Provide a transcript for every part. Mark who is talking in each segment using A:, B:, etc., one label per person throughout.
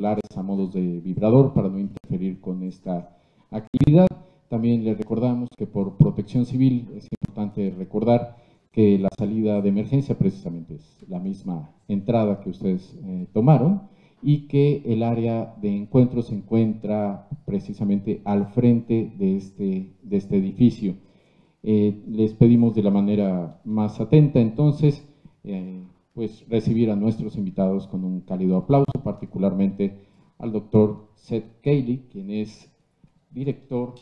A: celulares a modos de vibrador para no interferir con esta actividad. También les recordamos que por protección civil es importante recordar que la salida de emergencia precisamente es la misma entrada que ustedes tomaron y que el área de encuentro se encuentra precisamente al frente de este edificio. Les pedimos de la manera más atenta entonces pues recibir a nuestros invitados con un cálido aplauso, particularmente al doctor Seth Cayley, quien es director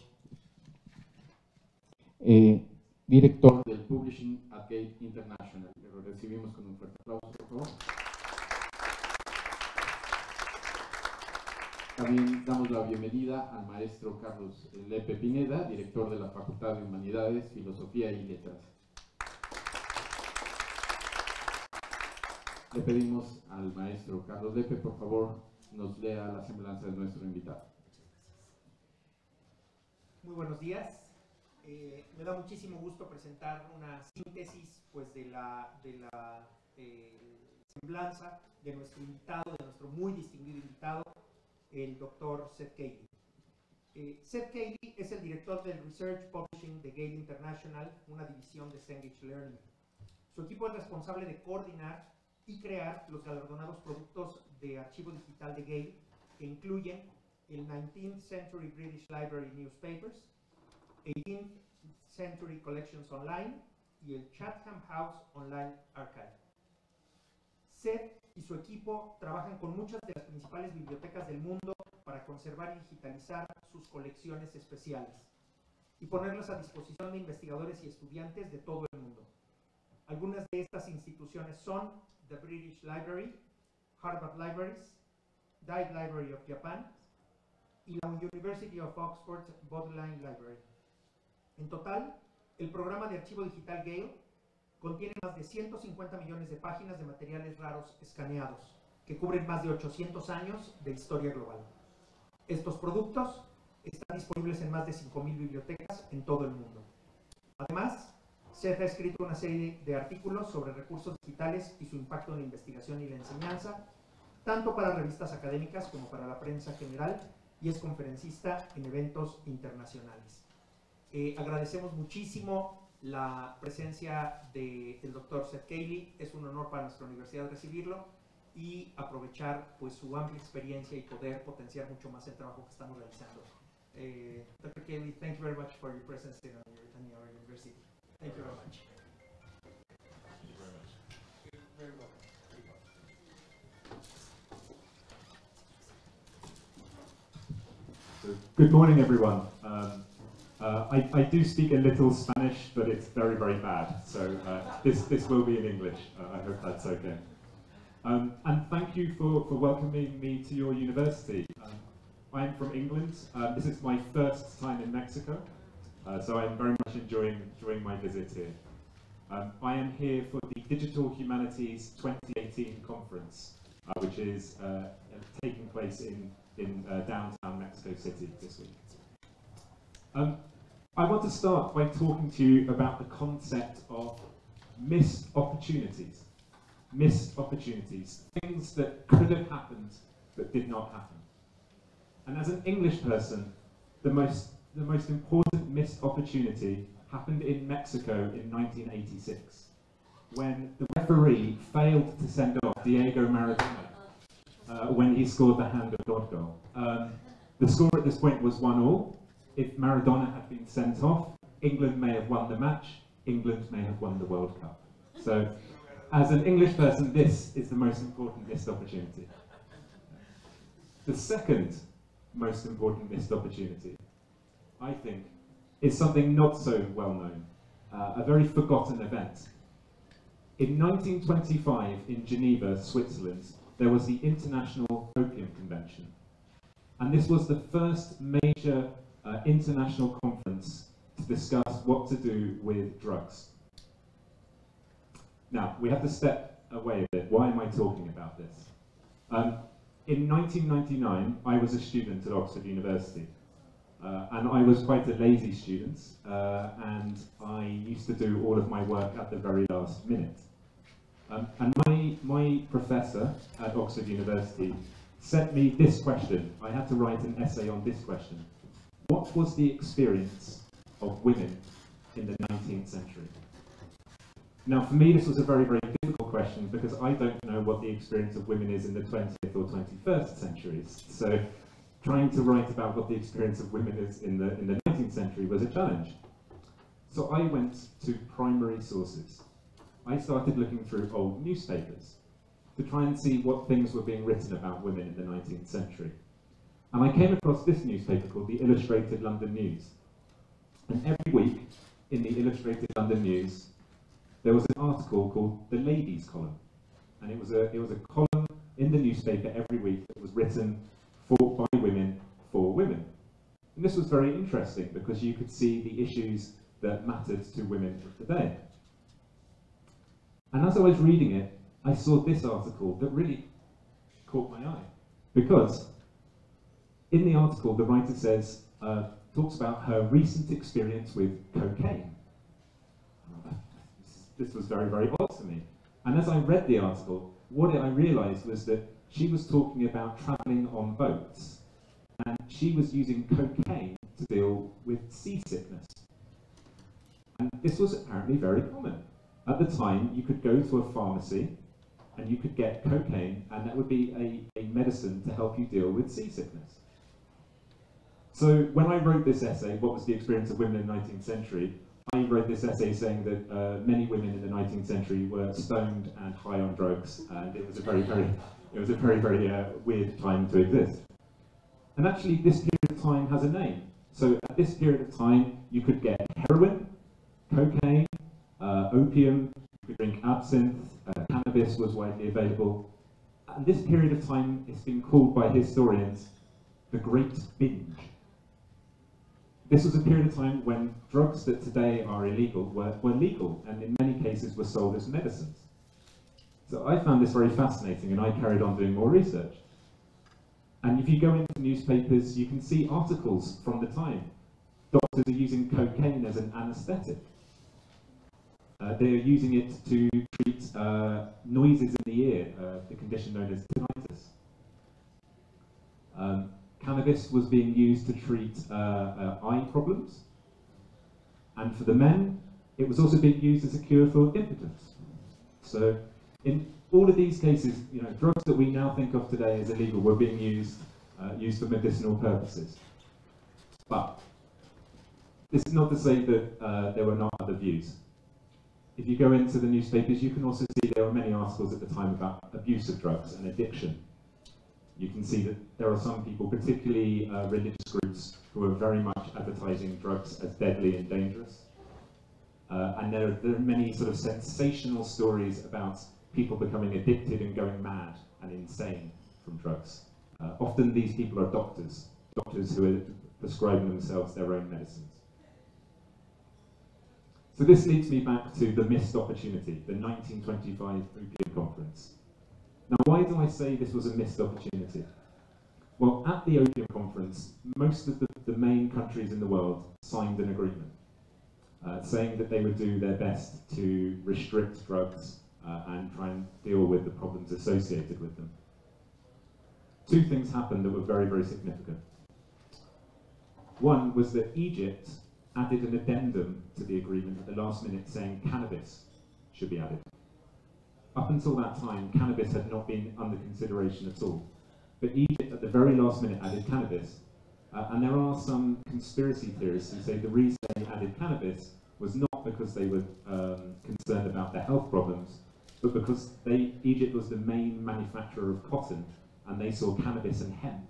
A: del Publishing at Gale International. Lo recibimos con un fuerte aplauso, por favor. También damos la bienvenida al maestro Carlos Lepe Pineda, director de la Facultad de Humanidades, Filosofía y Letras. Le pedimos al maestro Carlos Lepe, por favor, nos lea la semblanza de nuestro invitado.
B: Muy buenos días. Me da muchísimo gusto presentar una síntesis pues, de la semblanza de nuestro invitado, de nuestro muy distinguido invitado, el doctor Seth Cayley. Seth Cayley es el director del Research Publishing de Gale International, una división de Cengage Learning. Su equipo es responsable de coordinar y crear los galardonados productos de archivo digital de Gale, que incluyen el 19th Century British Library Newspapers, 18th Century Collections Online y el Chatham House Online Archive. Seth y su equipo trabajan con muchas de las principales bibliotecas del mundo para conservar y digitalizar sus colecciones especiales y ponerlas a disposición de investigadores y estudiantes de todo el mundo. Algunas de estas instituciones son the British Library, Harvard Libraries, Dive Library of Japan y la University of Oxford Bodleian Library. En total, el programa de archivo digital Gale contiene más de 150 millones de páginas de materiales raros escaneados, que cubren más de 800 años de historia global. Estos productos están disponibles en más de 5.000 bibliotecas en todo el mundo. Además, Seth ha escrito una serie de artículos sobre recursos digitales y su impacto en la investigación y la enseñanza, tanto para revistas académicas como para la prensa general, y es conferencista en eventos internacionales. Agradecemos muchísimo la presencia del doctor Seth Cayley. Es un honor para nuestra universidad recibirlo y aprovechar pues, su amplia experiencia y poder potenciar mucho más el trabajo que estamos realizando. Dr. Cayley, thank you very much for your presence in our university. Thank you very much.
C: Thank you very much.
B: You're very welcome.
C: So, good morning, everyone. I do speak a little Spanish, but it's very, very bad. So this will be in English. I hope that's okay. And thank you for welcoming me to your university. I'm from England. This is my first time in Mexico, so I'm very much enjoying my visit here. I am here for the Digital Humanities 2018 conference, which is taking place in downtown Mexico City this week. I want to start by talking to you about the concept of missed opportunities. Missed opportunities, things that could have happened but did not happen. And as an English person, the most important missed opportunity happened in Mexico in 1986, when the referee failed to send off Diego Maradona when he scored the Hand of God goal. The score at this point was 1-1. If Maradona had been sent off, England may have won the match, England may have won the World Cup. So, as an English person, this is the most important missed opportunity. The second most important missed opportunity, I think, is something not so well known, a very forgotten event. In 1925, in Geneva, Switzerland, there was the International Opium Convention. And this was the first major international conference to discuss what to do with drugs. Now, we have to step away a bit. Why am I talking about this? In 1999, I was a student at Oxford University. And I was quite a lazy student, and I used to do all of my work at the very last minute. And my professor at Oxford University set me this question. I had to write an essay on this question. What was the experience of women in the 19th century? Now, for me, this was a very, very difficult question because I don't know what the experience of women is in the 20th or 21st centuries. So trying to write about what the experience of women is in the 19th century was a challenge. So I went to primary sources. I started looking through old newspapers to try and see what things were being written about women in the 19th century. And I came across this newspaper called the Illustrated London News. And every week in the Illustrated London News, there was an article called the Ladies' Column. And it was a column in the newspaper every week that was written by women, for women. And this was very interesting because you could see the issues that mattered to women of the day. And as I was reading it, I saw this article that really caught my eye. Because in the article, the writer says, talks about her recent experience with cocaine. This was very, very odd to me. And as I read the article, what I realized was that she was talking about traveling on boats, and she was using cocaine to deal with seasickness. And this was apparently very common. At the time, you could go to a pharmacy and you could get cocaine, and that would be a medicine to help you deal with seasickness. So when I wrote this essay, what was the experience of women in the 19th century, I wrote this essay saying that many women in the 19th century were stoned and high on drugs, and it was a very, very weird time to exist. And actually, this period of time has a name. So at this period of time, you could get heroin, cocaine, opium, you could drink absinthe, cannabis was widely available. And this period of time has been called by historians the Great Binge. This was a period of time when drugs that today are illegal were legal, and in many cases were sold as medicines. So I found this very fascinating, and I carried on doing more research. And if you go into newspapers, you can see articles from the time. Doctors are using cocaine as an anesthetic. They are using it to treat noises in the ear, the condition known as tinnitus. Cannabis was being used to treat eye problems. And for the men, it was also being used as a cure for impotence. So in all of these cases, you know, drugs that we now think of today as illegal were being used for medicinal purposes. But this is not to say that there were not other views. If you go into the newspapers, you can also see there were many articles at the time about abuse of drugs and addiction. You can see that there are some people, particularly religious groups, who are very much advertising drugs as deadly and dangerous. And there are many sort of sensational stories about people becoming addicted and going mad and insane from drugs. Often these people are doctors who are prescribing themselves their own medicines. So this leads me back to the missed opportunity, the 1925 Opium Conference. Now, why do I say this was a missed opportunity? Well, at the Opium Conference, most of the main countries in the world signed an agreement saying that they would do their best to restrict drugs and try and deal with the problems associated with them. Two things happened that were very, very significant. One was that Egypt added an addendum to the agreement at the last minute saying cannabis should be added. Up until that time, cannabis had not been under consideration at all. But Egypt, at the very last minute, added cannabis. And there are some conspiracy theorists who say the reason they added cannabis was not because they were concerned about their health problems, but because Egypt was the main manufacturer of cotton, and they saw cannabis and hemp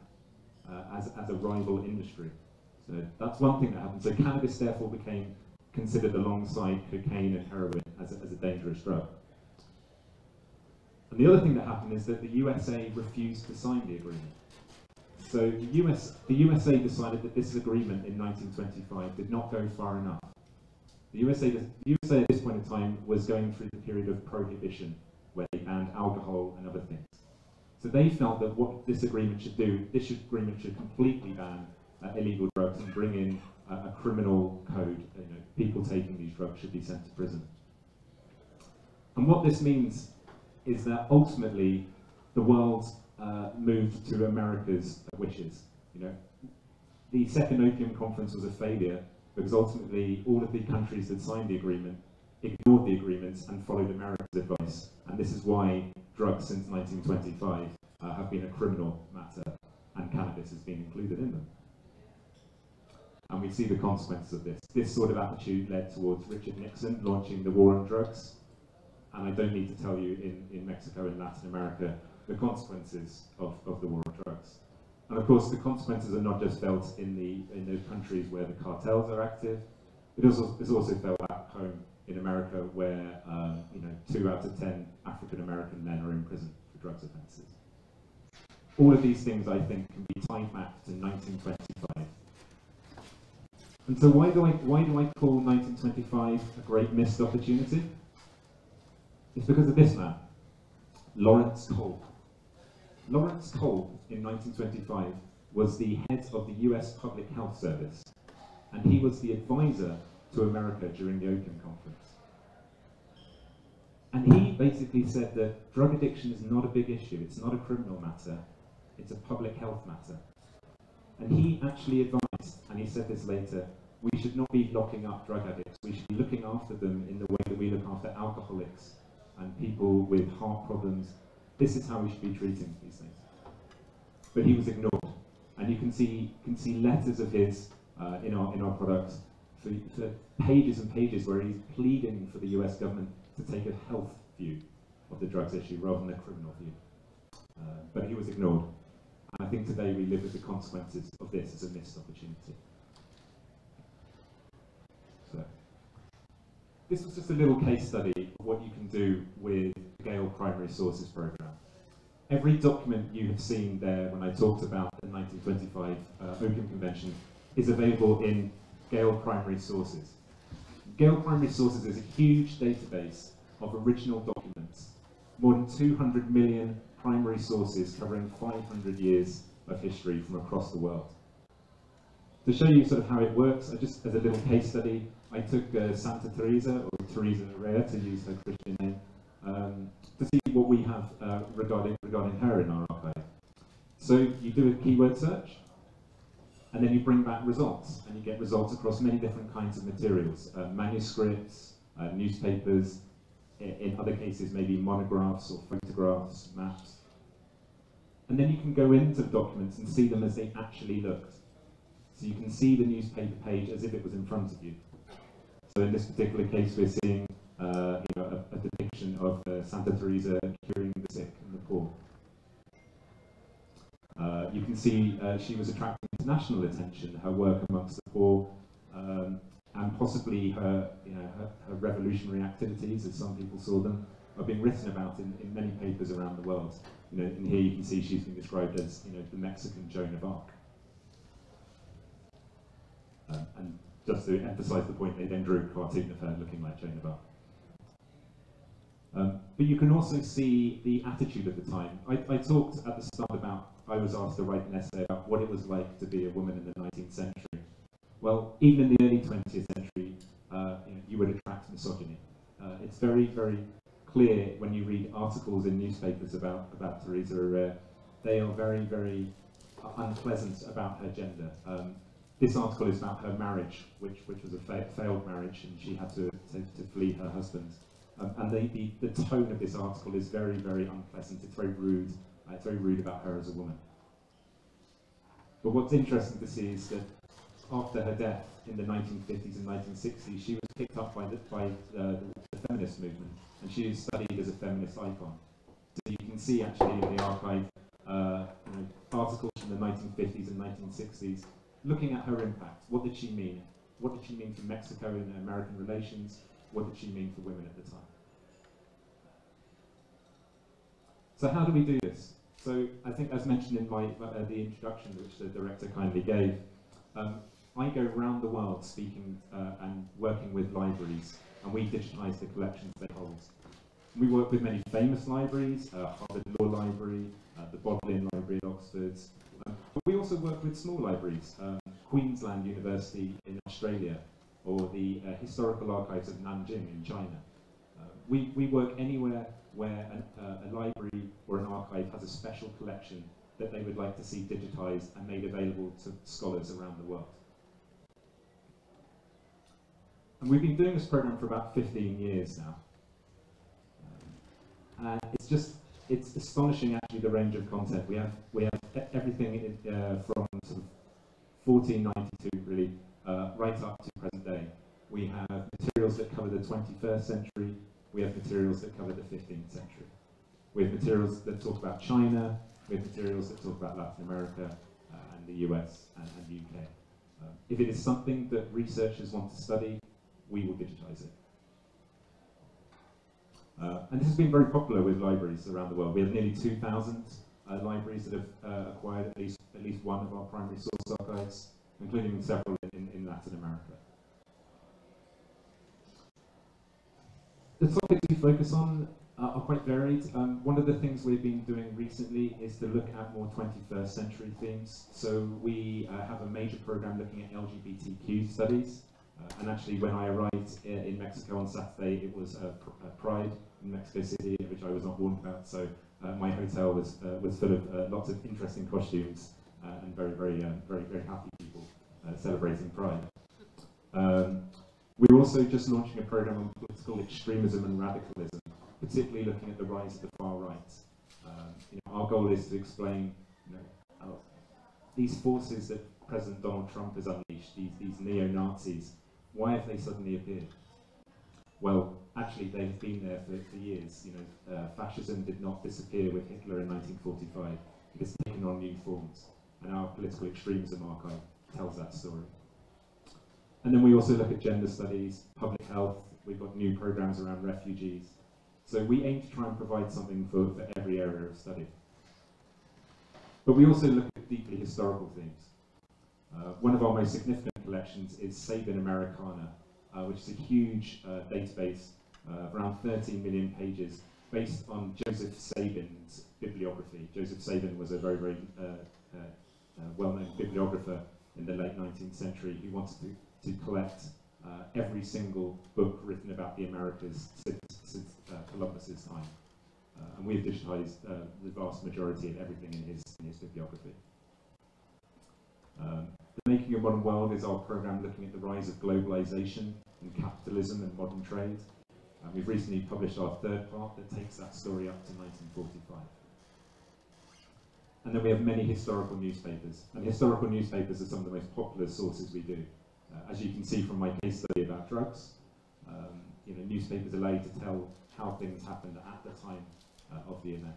C: as a rival industry. So that's one thing that happened. So cannabis therefore became considered alongside cocaine and heroin as a dangerous drug. And the other thing that happened is that the USA refused to sign the agreement. So the USA decided that this agreement in 1925 did not go far enough. The USA at this point in time was going through the period of prohibition, where they banned alcohol and other things. So they felt that what this agreement should do, this agreement should completely ban illegal drugs and bring in a criminal code. You know, people taking these drugs should be sent to prison. And what this means is that ultimately the world moved to America's wishes. You know, the Second Opium Conference was a failure because ultimately all of the countries that signed the agreement ignored the agreements and followed America's advice. And this is why drugs since 1925 have been a criminal matter, and cannabis has been included in them. And we see the consequences of this. This sort of attitude led towards Richard Nixon launching the war on drugs. And I don't need to tell you in Mexico and Latin America the consequences of the war on drugs. And of course, the consequences are not just felt in the countries where the cartels are active. It's also felt at home in America, where 2 out of 10 African American men are in prison for drugs offences. All of these things, I think, can be time mapped to 1925. And so why do I call 1925 a great missed opportunity? It's because of this man, Lawrence Kolb. Lawrence Kolb in 1925 was the head of the US Public Health Service, and he was the advisor to America during the Opium Conference. And he basically said that drug addiction is not a big issue, it's not a criminal matter, it's a public health matter. And he actually advised, and he said this later, we should not be locking up drug addicts, we should be looking after them in the way that we look after alcoholics and people with heart problems. This is how we should be treating these things. But he was ignored. And you can see letters of his in our products for pages and pages where he's pleading for the US government to take a health view of the drugs issue rather than a criminal view. But he was ignored. And I think today we live with the consequences of this as a missed opportunity. So, this was just a little case study of what you can do with the Gale Primary Sources Programme. Every document you have seen there when I talked about the 1925 Opium Convention is available in Gale Primary Sources. Gale Primary Sources is a huge database of original documents, more than 200 million primary sources covering 500 years of history from across the world. To show you sort of how it works, just as a little case study, I took Santa Teresa, or Teresa Rea to use her Christian name, to see what we have regarding her in our archive. So you do a keyword search, and then you bring back results, and you get results across many different kinds of materials, manuscripts, newspapers, in other cases maybe monographs or photographs, maps. And then you can go into the documents and see them as they actually looked. So you can see the newspaper page as if it was in front of you. So in this particular case we're seeing a depiction of Santa Teresa curing the sick and the poor. You can see she was attracting international attention, her work amongst the poor, and possibly her revolutionary activities, as some people saw them, are being written about in many papers around the world. In here you can see she's been described as the Mexican Joan of Arc. And just to emphasise the point, they then drew a cartoon of her looking like Joan of Arc. But you can also see the attitude of the time. I talked at the start about, I was asked to write an essay about what it was like to be a woman in the 19th century. Well, even in the early 20th century, you would attract misogyny. It's very, very clear when you read articles in newspapers about Teresa Rea. They are very, very unpleasant about her gender. This article is about her marriage, which was a failed marriage, and she had to flee her husband. And the tone of this article is very, very unpleasant. It's very rude. It's very rude about her as a woman. But what's interesting to see is that after her death in the 1950s and 1960s, she was picked up by the feminist movement, and she is studied as a feminist icon. So you can see actually in the archive articles from the 1950s and 1960s looking at her impact. What did she mean? What did she mean for Mexico and American relations? What did she mean for women at the time? So how do we do this? So I think, as mentioned in the introduction, which the director kindly gave, I go around the world speaking and working with libraries, and we digitise the collections they hold. We work with many famous libraries, Harvard Law Library, the Bodleian Library at Oxford, but we also work with small libraries, Queensland University in Australia, or the Historical Archives of Nanjing in China. We work anywhere where a library or an archive has a special collection that they would like to see digitized and made available to scholars around the world. And we've been doing this program for about 15 years now. And it's astonishing actually the range of content. We have everything from sort of 1492 really right up to present day. We have materials that cover the 21st century. We have materials that cover the 15th century. We have materials that talk about China. We have materials that talk about Latin America and the US and the UK. If it is something that researchers want to study, we will digitize it. And this has been very popular with libraries around the world. We have nearly 2,000 libraries that have acquired at least one of our primary source archives, including several in Latin America. The topics we focus on are quite varied. One of the things we've been doing recently is to look at more 21st century themes. So we have a major program looking at LGBTQ studies. And actually, when I arrived in Mexico on Saturday, it was Pride in Mexico City, which I was not warned about. So my hotel was full of lots of interesting costumes and very happy people celebrating Pride. We're also just launching a program on political extremism and radicalism, particularly looking at the rise of the far right. Our goal is to explain these forces that President Donald Trump has unleashed, these neo-Nazis. Why have they suddenly appeared? Well, actually, they've been there for years. Fascism did not disappear with Hitler in 1945. It has taken on new forms, and our political extremism archive tells that story. And then we also look at gender studies, public health. We've got new programs around refugees. So we aim to try and provide something for every area of study. But we also look at deeply historical themes. One of our most significant collections is Sabin Americana, which is a huge database of around 13 million pages based on Joseph Sabin's bibliography. Joseph Sabin was a very well-known bibliographer in the late 19th century who wanted to collect every single book written about the Americas since Columbus's time. And we have digitized the vast majority of everything in his bibliography. The Making a Modern World is our program looking at the rise of globalization and capitalism and modern trade. We've recently published our third part that takes that story up to 1945. And then we have many historical newspapers. And historical newspapers are some of the most popular sources we do. As you can see from my case study about drugs, newspapers allow you to tell how things happened at the time of the event.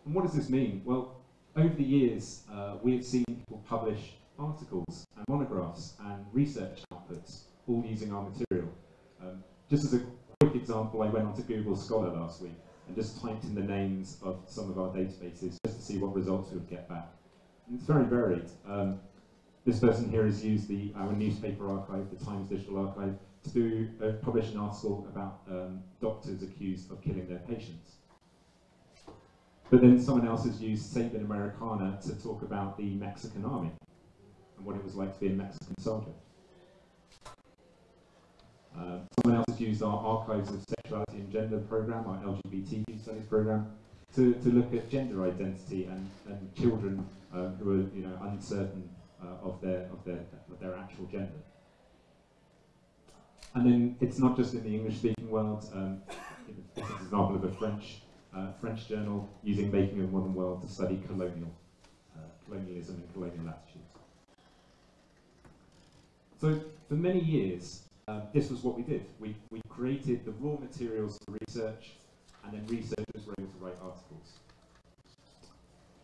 C: And what does this mean? Well, over the years, we have seen people publish articles and monographs and research outputs, all using our material. Just as a quick example, I went onto Google Scholar last week and just typed in the names of some of our databases just to see what results we would get back. And it's very varied. This person here has used our newspaper archive, the Times Digital Archive, to publish an article about doctors accused of killing their patients. But then someone else has used Sabin Americana to talk about the Mexican army and what it was like to be a Mexican soldier. Someone else has used our Archives of Sexuality and Gender program, our LGBTQ studies program, to look at gender identity and children who are uncertain of their actual gender. And then it's not just in the English-speaking world. This is an example of a French journal using Making a Modern World to study colonialism and colonial attitudes. So for many years, this was what we did. We created the raw materials for research, and then researchers were able to write articles.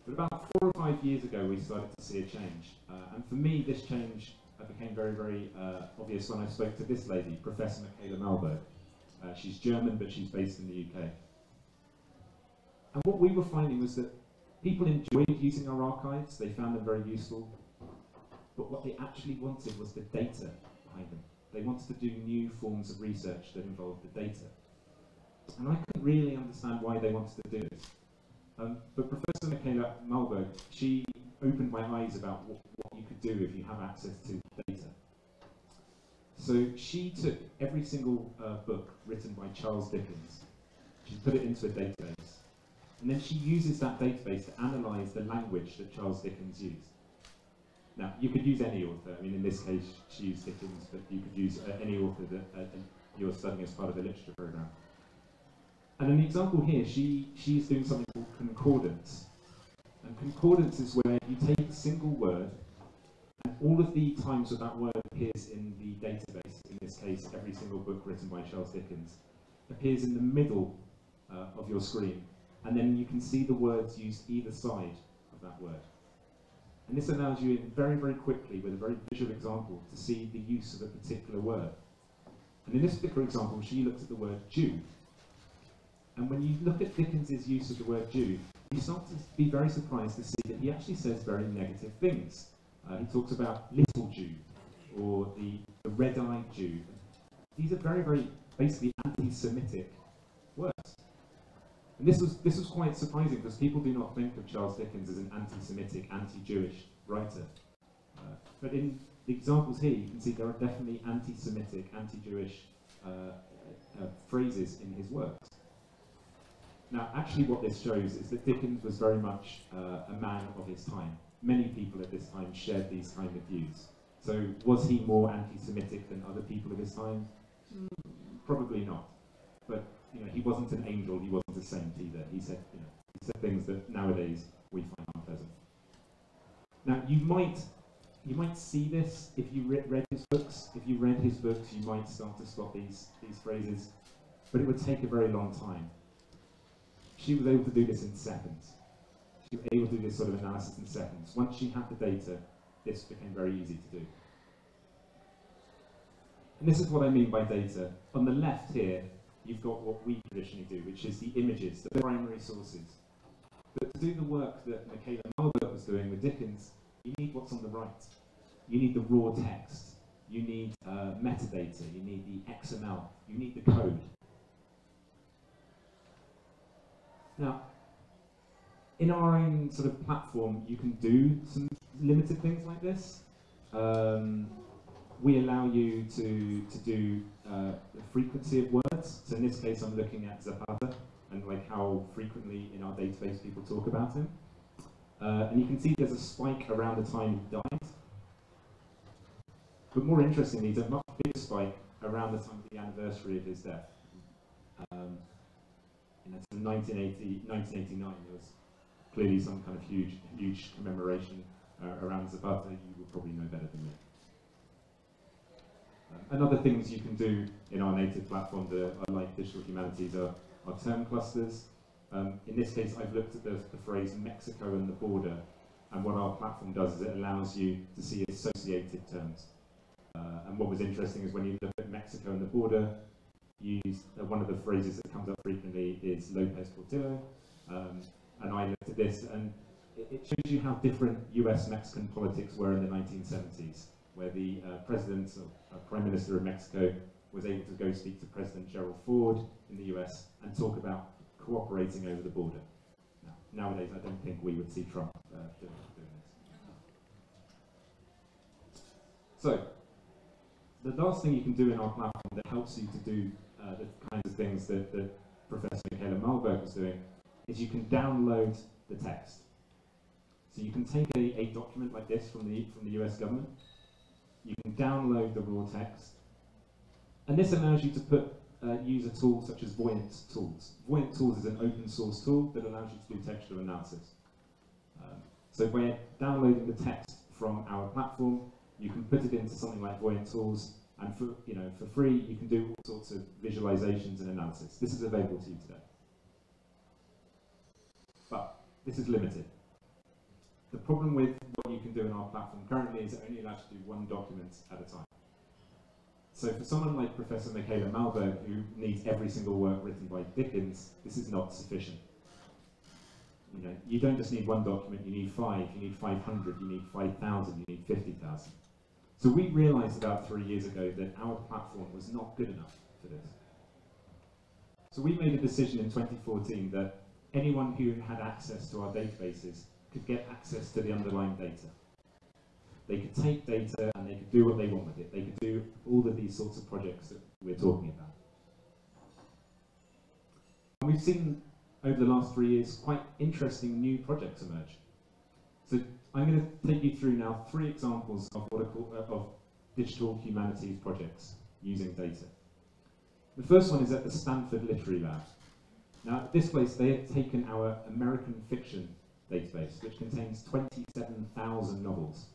C: But about 4 or 5 years ago, we started to see a change. And for me, this change became very obvious when I spoke to this lady, Professor Michaela Malberg. She's German, but she's based in the UK. And what we were finding was that people enjoyed using our archives. They found them very useful. But what they actually wanted was the data behind them. They wanted to do new forms of research that involved the data. And I couldn't really understand why they wanted to do this. But Professor Michaela Malberg, she opened my eyes about what you could do if you have access to data. So she took every single book written by Charles Dickens. She's put it into a database. And then she uses that database to analyse the language that Charles Dickens used. Now, you could use any author. I mean, in this case, she used Dickens, but you could use any author that you're studying as part of the literature programme. And an example here, she's doing something called concordance. And concordance is where you take a single word, and all of the times that that word appears in the database, in this case, every single book written by Charles Dickens, appears in the middle of your screen. And then you can see the words used either side of that word. And this allows you in very, very quickly, with a very visual example, to see the use of a particular word. And in this particular example, she looks at the word Jew. And when you look at Dickens's use of the word Jew, you start to be very surprised to see that he actually says very negative things. He talks about little Jew, or the red-eyed Jew. These are very, very basically anti-Semitic words. And this was quite surprising, because people do not think of Charles Dickens as an anti-Semitic, anti-Jewish writer. But in the examples here, you can see there are definitely anti-Semitic, anti-Jewish phrases in his works. Now, actually what this shows is that Dickens was very much a man of his time. Many people at this time shared these kind of views. So was he more anti-Semitic than other people of his time? Probably not. But he wasn't an angel, he wasn't a saint either. He said things that nowadays we find unpleasant. Now, you might see this if you read his books. If you read his books, you might start to spot these phrases, but it would take a very long time. She was able to do this in seconds. She was able to do this sort of analysis in seconds. Once she had the data, this became very easy to do. And this is what I mean by data. On the left here, you've got what we traditionally do, which is the images, the primary sources. But to do the work that Michaela Malberg was doing with Dickens, you need what's on the right. You need the raw text. You need metadata. You need the XML. You need the code. Now, in our own sort of platform, you can do some limited things like this. We allow you to do the frequency of words. So in this case, I'm looking at Zapata and like how frequently in our database people talk about him. And you can see there's a spike around the time he died. But more interestingly, there's a much bigger spike around the time of the anniversary of his death. In 1989, there was clearly some kind of huge commemoration around Zapata. You will probably know better than me. And other things you can do in our native platform that I like digital humanities are term clusters. In this case, I've looked at the phrase Mexico and the border, and what our platform does is it allows you to see associated terms. And what was interesting is when you look at Mexico and the border, one of the phrases that comes up frequently is Lopez Portillo, and I looked at this, and it shows you how different US-Mexican politics were in the 1970s, where the president or prime minister of Mexico was able to go speak to President Gerald Ford in the US and talk about cooperating over the border. Now, nowadays, I don't think we would see Trump doing this. So, the last thing you can do in our platform that helps you to do the kinds of things that Professor Michaela Malberg was doing is you can download the text. So you can take a document like this from the US government, you can download the raw text, and this allows you to use a tool such as Voyant Tools. Voyant Tools is an open source tool that allows you to do textual analysis. So by downloading the text from our platform, you can put it into something like Voyant Tools, and for free, you can do all sorts of visualizations and analysis. This is available to you today. But this is limited. The problem with what you can do in our platform currently is it only allows you to do one document at a time. So for someone like Professor Michaela Malberg, who needs every single work written by Dickens, this is not sufficient. You don't just need one document, you need 5, you need 500, you need 5,000, you need 50,000. So we realized about 3 years ago that our platform was not good enough for this. So we made a decision in 2014 that anyone who had access to our databases could get access to the underlying data. They could take data and they could do what they want with it. They could do all of these sorts of projects that we're talking about. And we've seen over the last 3 years quite interesting new projects emerge. So I'm going to take you through now 3 examples of what are called, of digital humanities projects using data. The first one is at the Stanford Literary Lab. Now, at this place, they have taken our American fiction database, which contains 27,000 novels.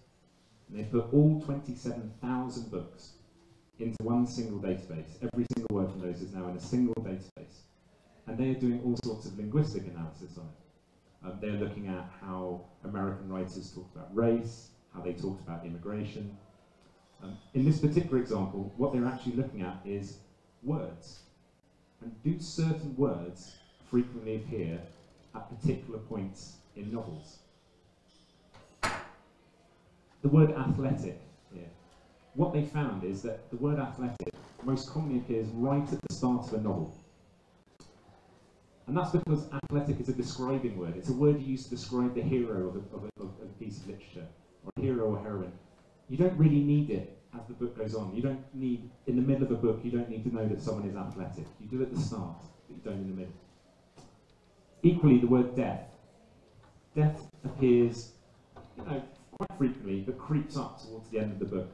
C: And they put all 27,000 books into one single database. Every single word from those is now in a single database. And they are doing all sorts of linguistic analysis on it. They're looking at how American writers talked about race, how they talked about immigration. In this particular example, what they're actually looking at is words. And do certain words frequently appear at particular points in novels? The word athletic here. What they found is that the word athletic most commonly appears right at the start of a novel. And that's because athletic is a describing word. It's a word you use to describe the hero of a piece of literature, or a hero or heroine. You don't really need it as the book goes on. You don't need, in the middle of a book, you don't need to know that someone is athletic. You do it at the start, but you don't in the middle. Equally, the word death. Death appears, quite frequently, but creeps up towards the end of the book.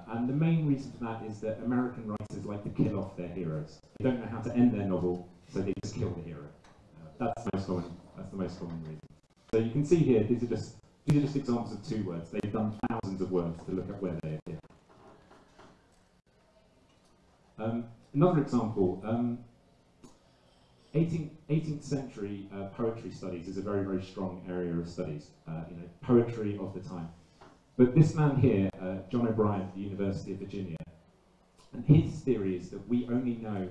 C: And the main reason for that is that American writers like to kill off their heroes. They don't know how to end their novel, so they just kill the hero. That's the most common reason. So you can see here, these are just examples of 2 words. They've done thousands of words to look at where they appear. Another example, 18th century poetry studies is a very, very strong area of studies, poetry of the time. But this man here, John O'Brien at the University of Virginia, and his theory is that we only know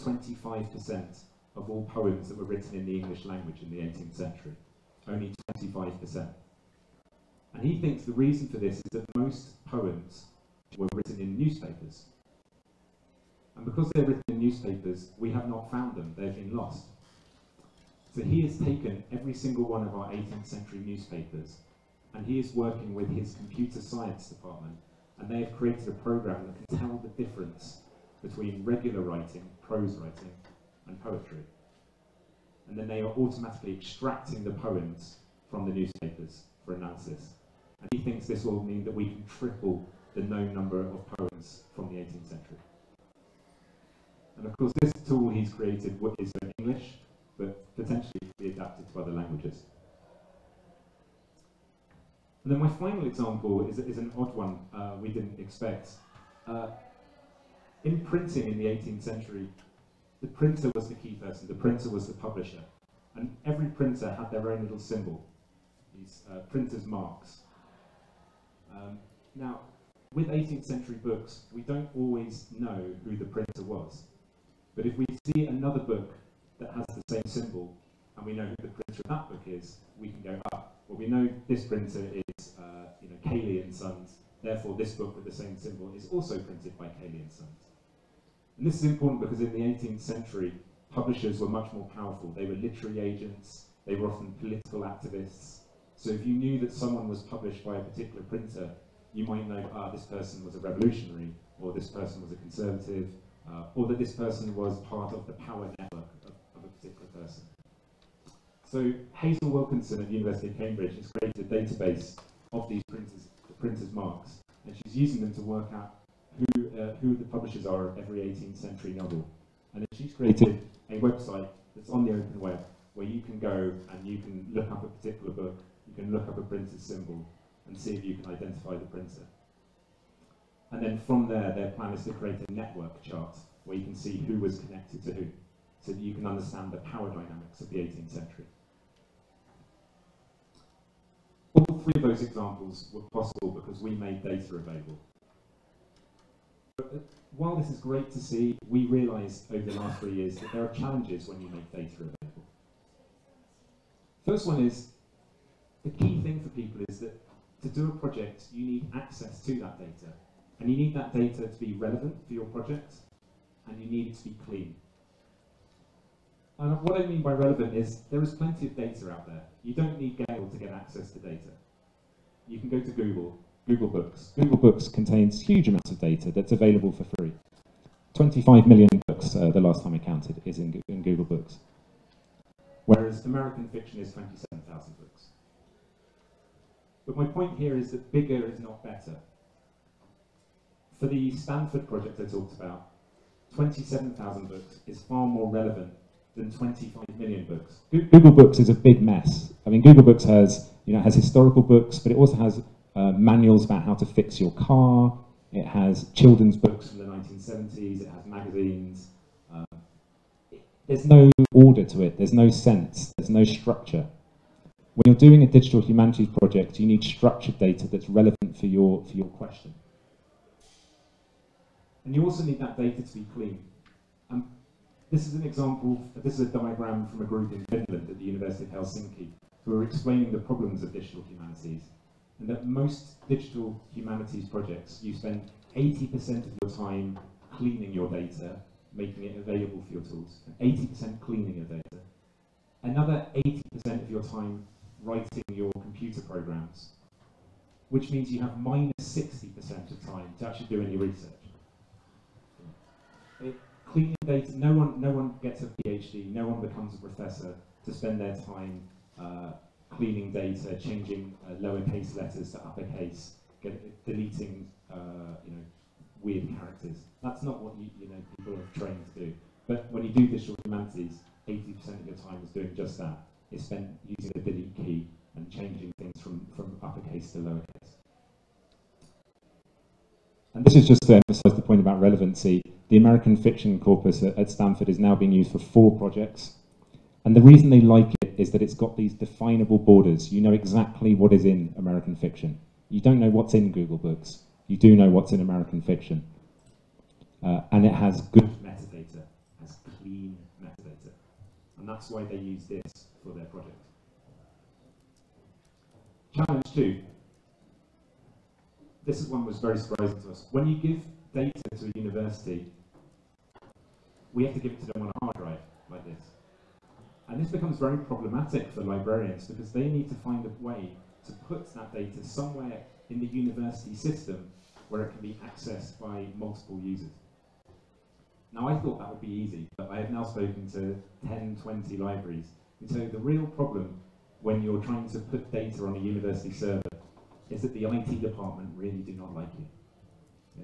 C: 25% of all poems that were written in the English language in the 18th century. Only 25%. And he thinks the reason for this is that most poems were written in newspapers. And because they're written in newspapers, we have not found them. They've been lost. So he has taken every single one of our 18th century newspapers, and he is working with his computer science department, and they have created a program that can tell the difference between regular writing, prose writing, and poetry. And then they are automatically extracting the poems from the newspapers for analysis. And he thinks this will mean that we can triple the known number of poems from the 18th century. And of course, this tool he's created is in English, but potentially can be adapted to other languages. And then my final example is an odd one we didn't expect. In printing in the 18th century, the printer was the key person, the printer was the publisher. And every printer had their own little symbol, these printer's marks. Now, with 18th century books, we don't always know who the printer was. But if we see another book that has the same symbol, and we know who the printer of that book is, we can go, well, we know this printer is Cayley and Sons, therefore this book with the same symbol is also printed by Cayley and Sons. And this is important because in the 18th century, publishers were much more powerful. They were literary agents, they were often political activists. So if you knew that someone was published by a particular printer, you might know, this person was a revolutionary, or this person was a conservative, or that this person was part of the power network of a particular person. So Hazel Wilkinson at the University of Cambridge has created a database of these printers' marks, and she's using them to work out who the publishers are of every 18th century novel. And then she's created a website that's on the open web where you can go and you can look up a particular book, you can look up a printer's symbol and see if you can identify the printer. And then from there, their plan is to create a network chart where you can see who was connected to who, so that you can understand the power dynamics of the 18th century. All 3 of those examples were possible because we made data available. But while this is great to see, we realised over the last 3 years that there are challenges when you make data available. First one is, the key thing for people is that to do a project, you need access to that data. And you need that data to be relevant for your project, and you need it to be clean. And what I mean by relevant is, there is plenty of data out there. You don't need Gale to get access to data. You can go to Google Books. Google Books contains huge amounts of data that's available for free. 25 million books, the last time I counted, is in Google Books. Whereas American fiction is 27,000 books. But my point here is that bigger is not better. For the Stanford project I talked about, 27,000 books is far more relevant than 25 million books. Google Books is a big mess. I mean, Google Books has, has historical books, but it also has manuals about how to fix your car. It has children's books from the 1970s. It has magazines. There's no order to it. There's no sense. There's no structure. When you're doing a digital humanities project, you need structured data that's relevant for your question. And you also need that data to be clean. This is an example, this is a diagram from a group in Finland at the University of Helsinki who are explaining the problems of digital humanities. And that most digital humanities projects, you spend 80% of your time cleaning your data, making it available for your tools, and 80% cleaning your data. Another 80% of your time writing your computer programs, which means you have minus 60% of time to actually do any research. Cleaning data, no one gets a PhD, no one becomes a professor to spend their time cleaning data, changing lowercase letters to uppercase, deleting weird characters. That's not what people are trained to do. But when you do digital humanities, 80% of your time is doing just that. It's spent using the delete key and changing things from uppercase to lowercase. And this is just to emphasize the point about relevancy. The American fiction corpus at Stanford is now being used for 4 projects. And the reason they like it is that it's got these definable borders. You know exactly what is in American fiction. You don't know what's in Google Books. You do know what's in American fiction. And it has good metadata, has clean metadata. And that's why they use this for their project. Challenge 2. This one was very surprising to us. When you give data to a university, we have to give it to them on a hard drive like this. And this becomes very problematic for librarians because they need to find a way to put that data somewhere in the university system where it can be accessed by multiple users. Now, I thought that would be easy, but I have now spoken to 10, 20 libraries. And so the real problem when you're trying to put data on a university server is that the IT department really do not like you.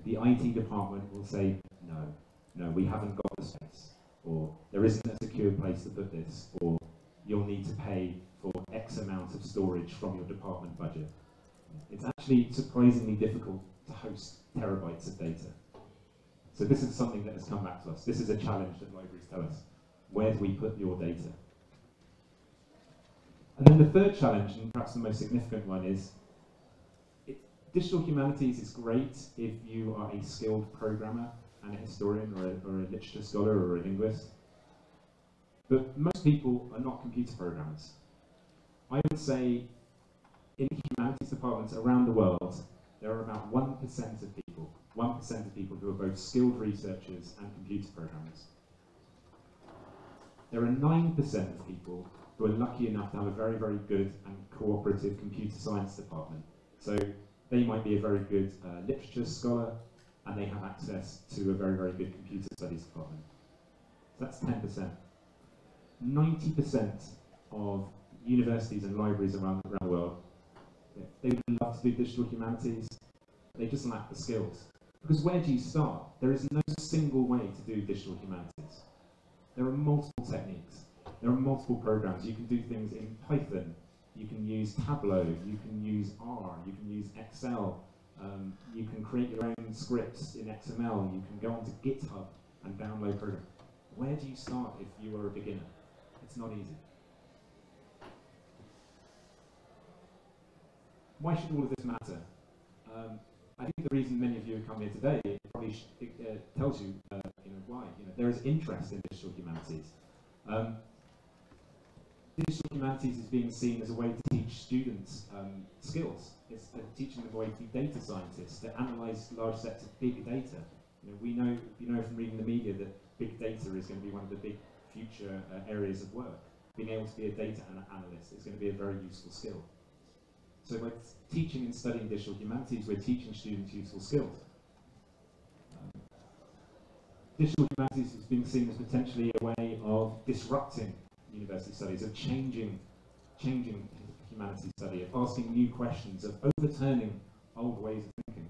C: The IT department will say, no, we haven't got the space, or there isn't a secure place to put this, or you'll need to pay for X amount of storage from your department budget. It's actually surprisingly difficult to host terabytes of data. So this is something that has come back to us. This is a challenge that libraries tell us. Where do we put your data? And then the third challenge, and perhaps the most significant one, is digital humanities is great if you are a skilled programmer and a historian or a literature scholar or a linguist. But most people are not computer programmers. I would say in humanities departments around the world, there are about 1% of people who are both skilled researchers and computer programmers. There are 9% of people who are lucky enough to have a very, very good and cooperative computer science department. So they might be a very good literature scholar, and they have access to a very, very good computer studies department. So that's 10%. 90% of universities and libraries around the world, they would love to do digital humanities, they just lack the skills. Because where do you start? There is no single way to do digital humanities. There are multiple techniques. There are multiple programs. You can do things in Python. You can use Tableau. You can use R. You can use Excel. You can create your own scripts in XML. You can go onto GitHub and download programs. Where do you start if you are a beginner? It's not easy. Why should all of this matter? I think the reason many of you have come here today probably tells you, why. There is interest in digital humanities. Digital humanities is being seen as a way to teach students skills. It's teaching them a way to be data scientists, to analyze large sets of big data. We know from reading the media that big data is going to be one of the big future areas of work. Being able to be a data analyst is going to be a very useful skill. So by teaching and studying digital humanities, we're teaching students useful skills. digital humanities is being seen as potentially a way of disrupting university studies, of changing humanities study, of asking new questions, of overturning old ways of thinking.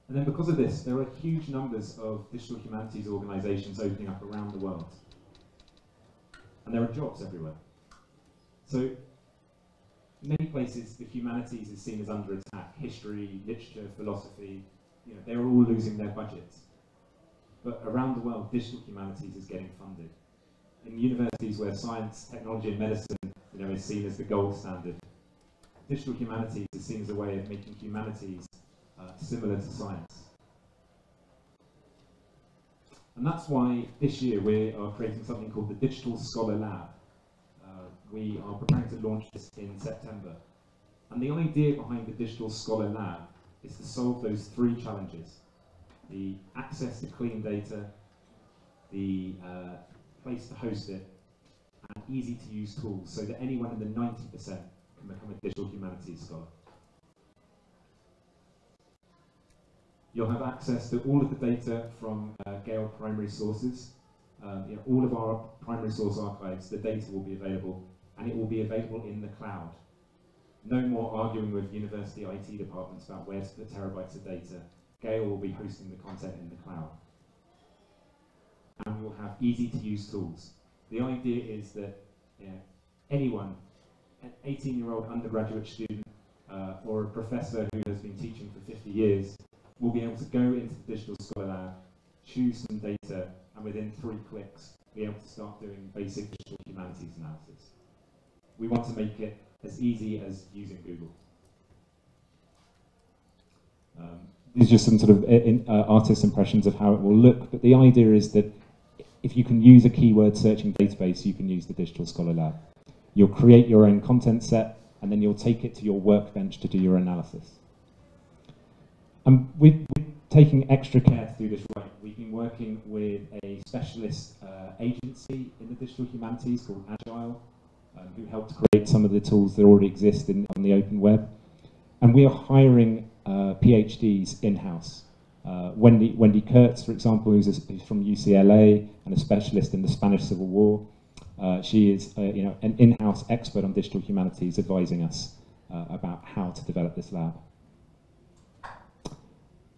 C: And then because of this, there are huge numbers of digital humanities organisations opening up around the world. And there are jobs everywhere. So, in many places, the humanities is seen as under attack. History, literature, philosophy, they're all losing their budgets. But around the world, digital humanities is getting funded. In universities where science, technology and medicine is seen as the gold standard, digital humanities is seen as a way of making humanities similar to science. And that's why this year we are creating something called the Digital Scholar Lab. We are preparing to launch this in September. And the idea behind the Digital Scholar Lab is to solve those three challenges: the access to clean data, the place to host it, and easy to use tools so that anyone in the 90% can become a digital humanities scholar. You'll have access to all of the data from Gale primary sources. All of our primary source archives, the data will be available, and it will be available in the cloud. No more arguing with university IT departments about where to put terabytes of data. Gale will be hosting the content in the cloud. And we will have easy to use tools. The idea is that anyone, an 18-year-old undergraduate student or a professor who has been teaching for 50 years will be able to go into the Digital Scholar Lab, choose some data, and within 3 clicks be able to start doing basic digital humanities analysis. We want to make it as easy as using Google. These are just some sort of artist impressions of how it will look, but the idea is that if you can use a keyword searching database, you can use the Digital Scholar Lab. You'll create your own content set, and then you'll take it to your workbench to do your analysis. We're taking extra care to do this right. We've been working with a specialist agency in the digital humanities called Agile, who helped create some of the tools that already exist on the open web. And we are hiring PhDs in-house. Wendy Kurtz, for example, who's from UCLA and a specialist in the Spanish Civil War. She is an in-house expert on digital humanities, advising us about how to develop this lab.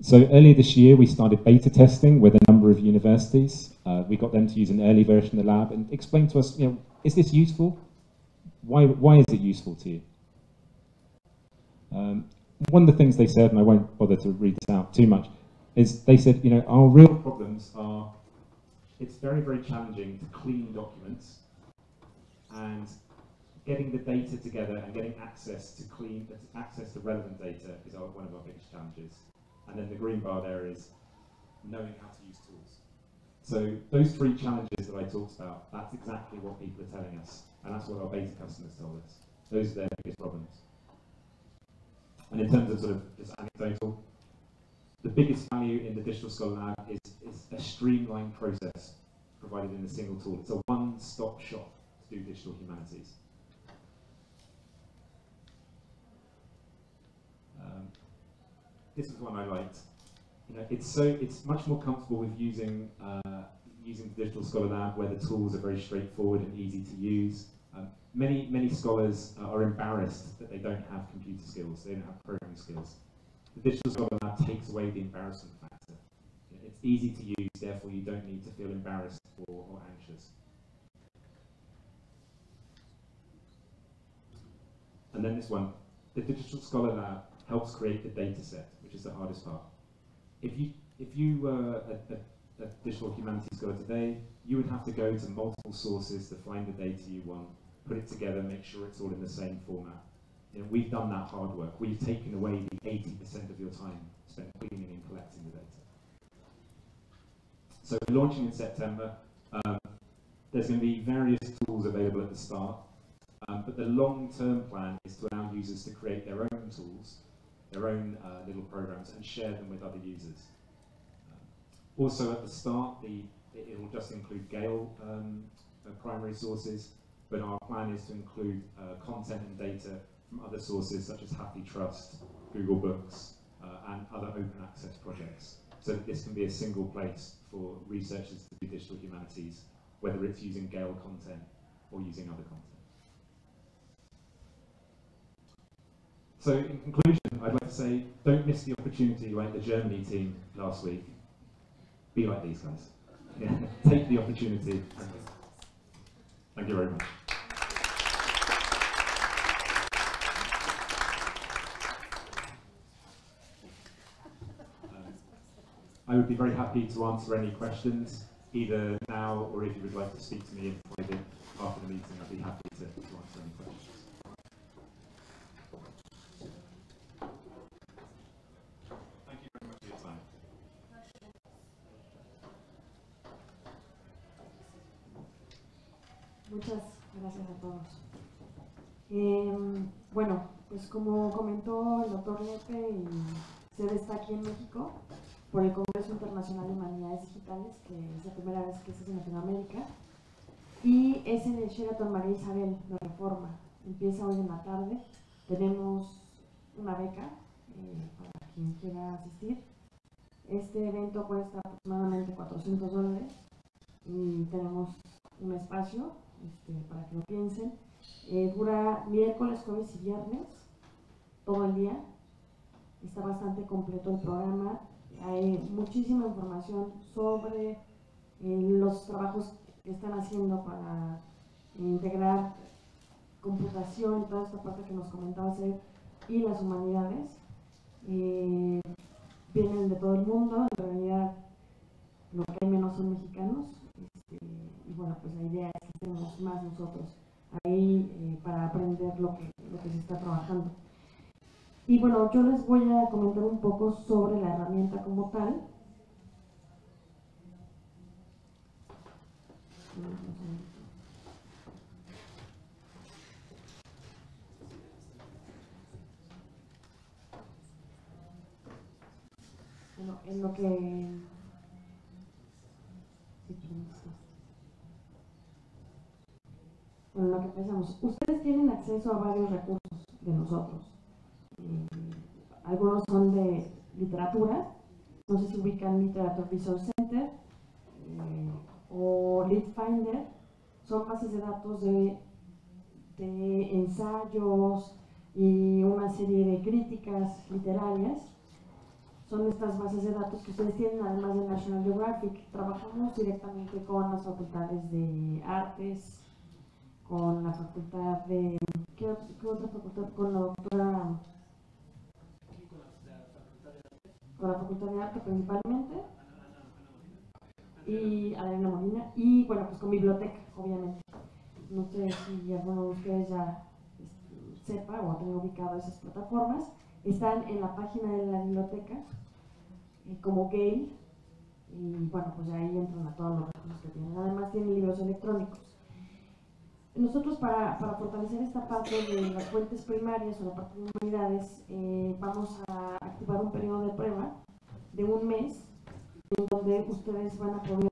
C: So earlier this year, we started beta testing with a number of universities. We got them to use an early version of the lab and explain to us, is this useful? Why is it useful to you? One of the things they said, and I won't bother to read this out too much, is they said, our real problems are, it's very, very challenging to clean documents, and getting the data together and getting access to relevant data is one of our biggest challenges. And then the green bar there is knowing how to use tools. So those 3 challenges that I talked about, that's exactly what people are telling us. And that's what our beta customers told us. Those are their biggest problems. And in terms of sort of just anecdotal, the biggest value in the Digital Scholar Lab is a streamlined process provided in a single tool. It's a one-stop shop to do digital humanities. This is one I liked. It's much more comfortable with using the Digital Scholar Lab, where the tools are very straightforward and easy to use. Many scholars are embarrassed that they don't have computer skills, they don't have programming skills. The Digital Scholar Lab takes away the embarrassment factor. It's easy to use, therefore you don't need to feel embarrassed or anxious. And then this one, the Digital Scholar Lab helps create the data set, which is the hardest part. If you were a digital humanities scholar today, you would have to go to multiple sources to find the data you want, put it together, make sure it's all in the same format. We've done that hard work. We've taken away the 80% of your time spent cleaning and collecting the data. So we're launching in September. There's going to be various tools available at the start, but the long-term plan is to allow users to create their own tools, their own little programs, and share them with other users. Also at the start, it will just include Gale primary sources, but our plan is to include content and data from other sources such as HathiTrust, Google Books, and other open access projects. so that this can be a single place for researchers to do digital humanities, whether it's using Gale content or using other content. So in conclusion, I'd like to say, don't miss the opportunity like the Germany team last week. Be like these guys. Yeah. Take the opportunity. Thank you very much. I would be very happy to answer any questions, either now or if you would like to speak to me in private after the meeting, I'd be happy to answer any questions. Thank you very much for your time.
D: Muchas gracias a todos. Bueno, pues como comentó el doctor Lepe, sede está aquí en México por el Congreso Internacional de Humanidades Digitales, que es la primera vez que se hace en Latinoamérica, y es en el Sheraton María Isabel de Reforma. Empieza hoy en la tarde. Tenemos una beca para quien quiera asistir. Este evento cuesta aproximadamente $400 y tenemos un espacio para que lo piensen. Dura miércoles, jueves y viernes, todo el día. Está bastante completo el programa. Hay muchísima información sobre los trabajos que están haciendo para integrar computación y toda esta parte que nos comentaba Seb, y las humanidades. Vienen de todo el mundo, en realidad lo que hay menos son mexicanos, y bueno, pues la idea es que estemos más nosotros ahí para aprender lo que se está trabajando. Y bueno, yo les voy a comentar un poco sobre la herramienta como tal. Bueno, en lo que... Bueno, lo que pensamos, ustedes tienen acceso a varios recursos de nosotros. Algunos son de literatura, no sé si ubican Literature Resource Center o LitFinder. Son bases de datos de ensayos y una serie de críticas literarias. Son estas bases de datos que ustedes tienen, además de National Geographic. Trabajamos directamente con las facultades de artes, con la facultad de... ¿Qué otra facultad? Con la doctora... Con la Facultad de Arte principalmente, y Ana Molina, y bueno, pues con biblioteca, obviamente. No sé si alguno de ustedes ya sepa o tenga ubicado esas plataformas. Están en la página de la biblioteca como Gale, y bueno, pues ahí entran a todos los recursos que tienen. Además tienen libros electrónicos. Nosotros para fortalecer esta parte de las fuentes primarias o la parte de humanidades, vamos a activar un periodo de prueba de un mes, en donde ustedes van a poder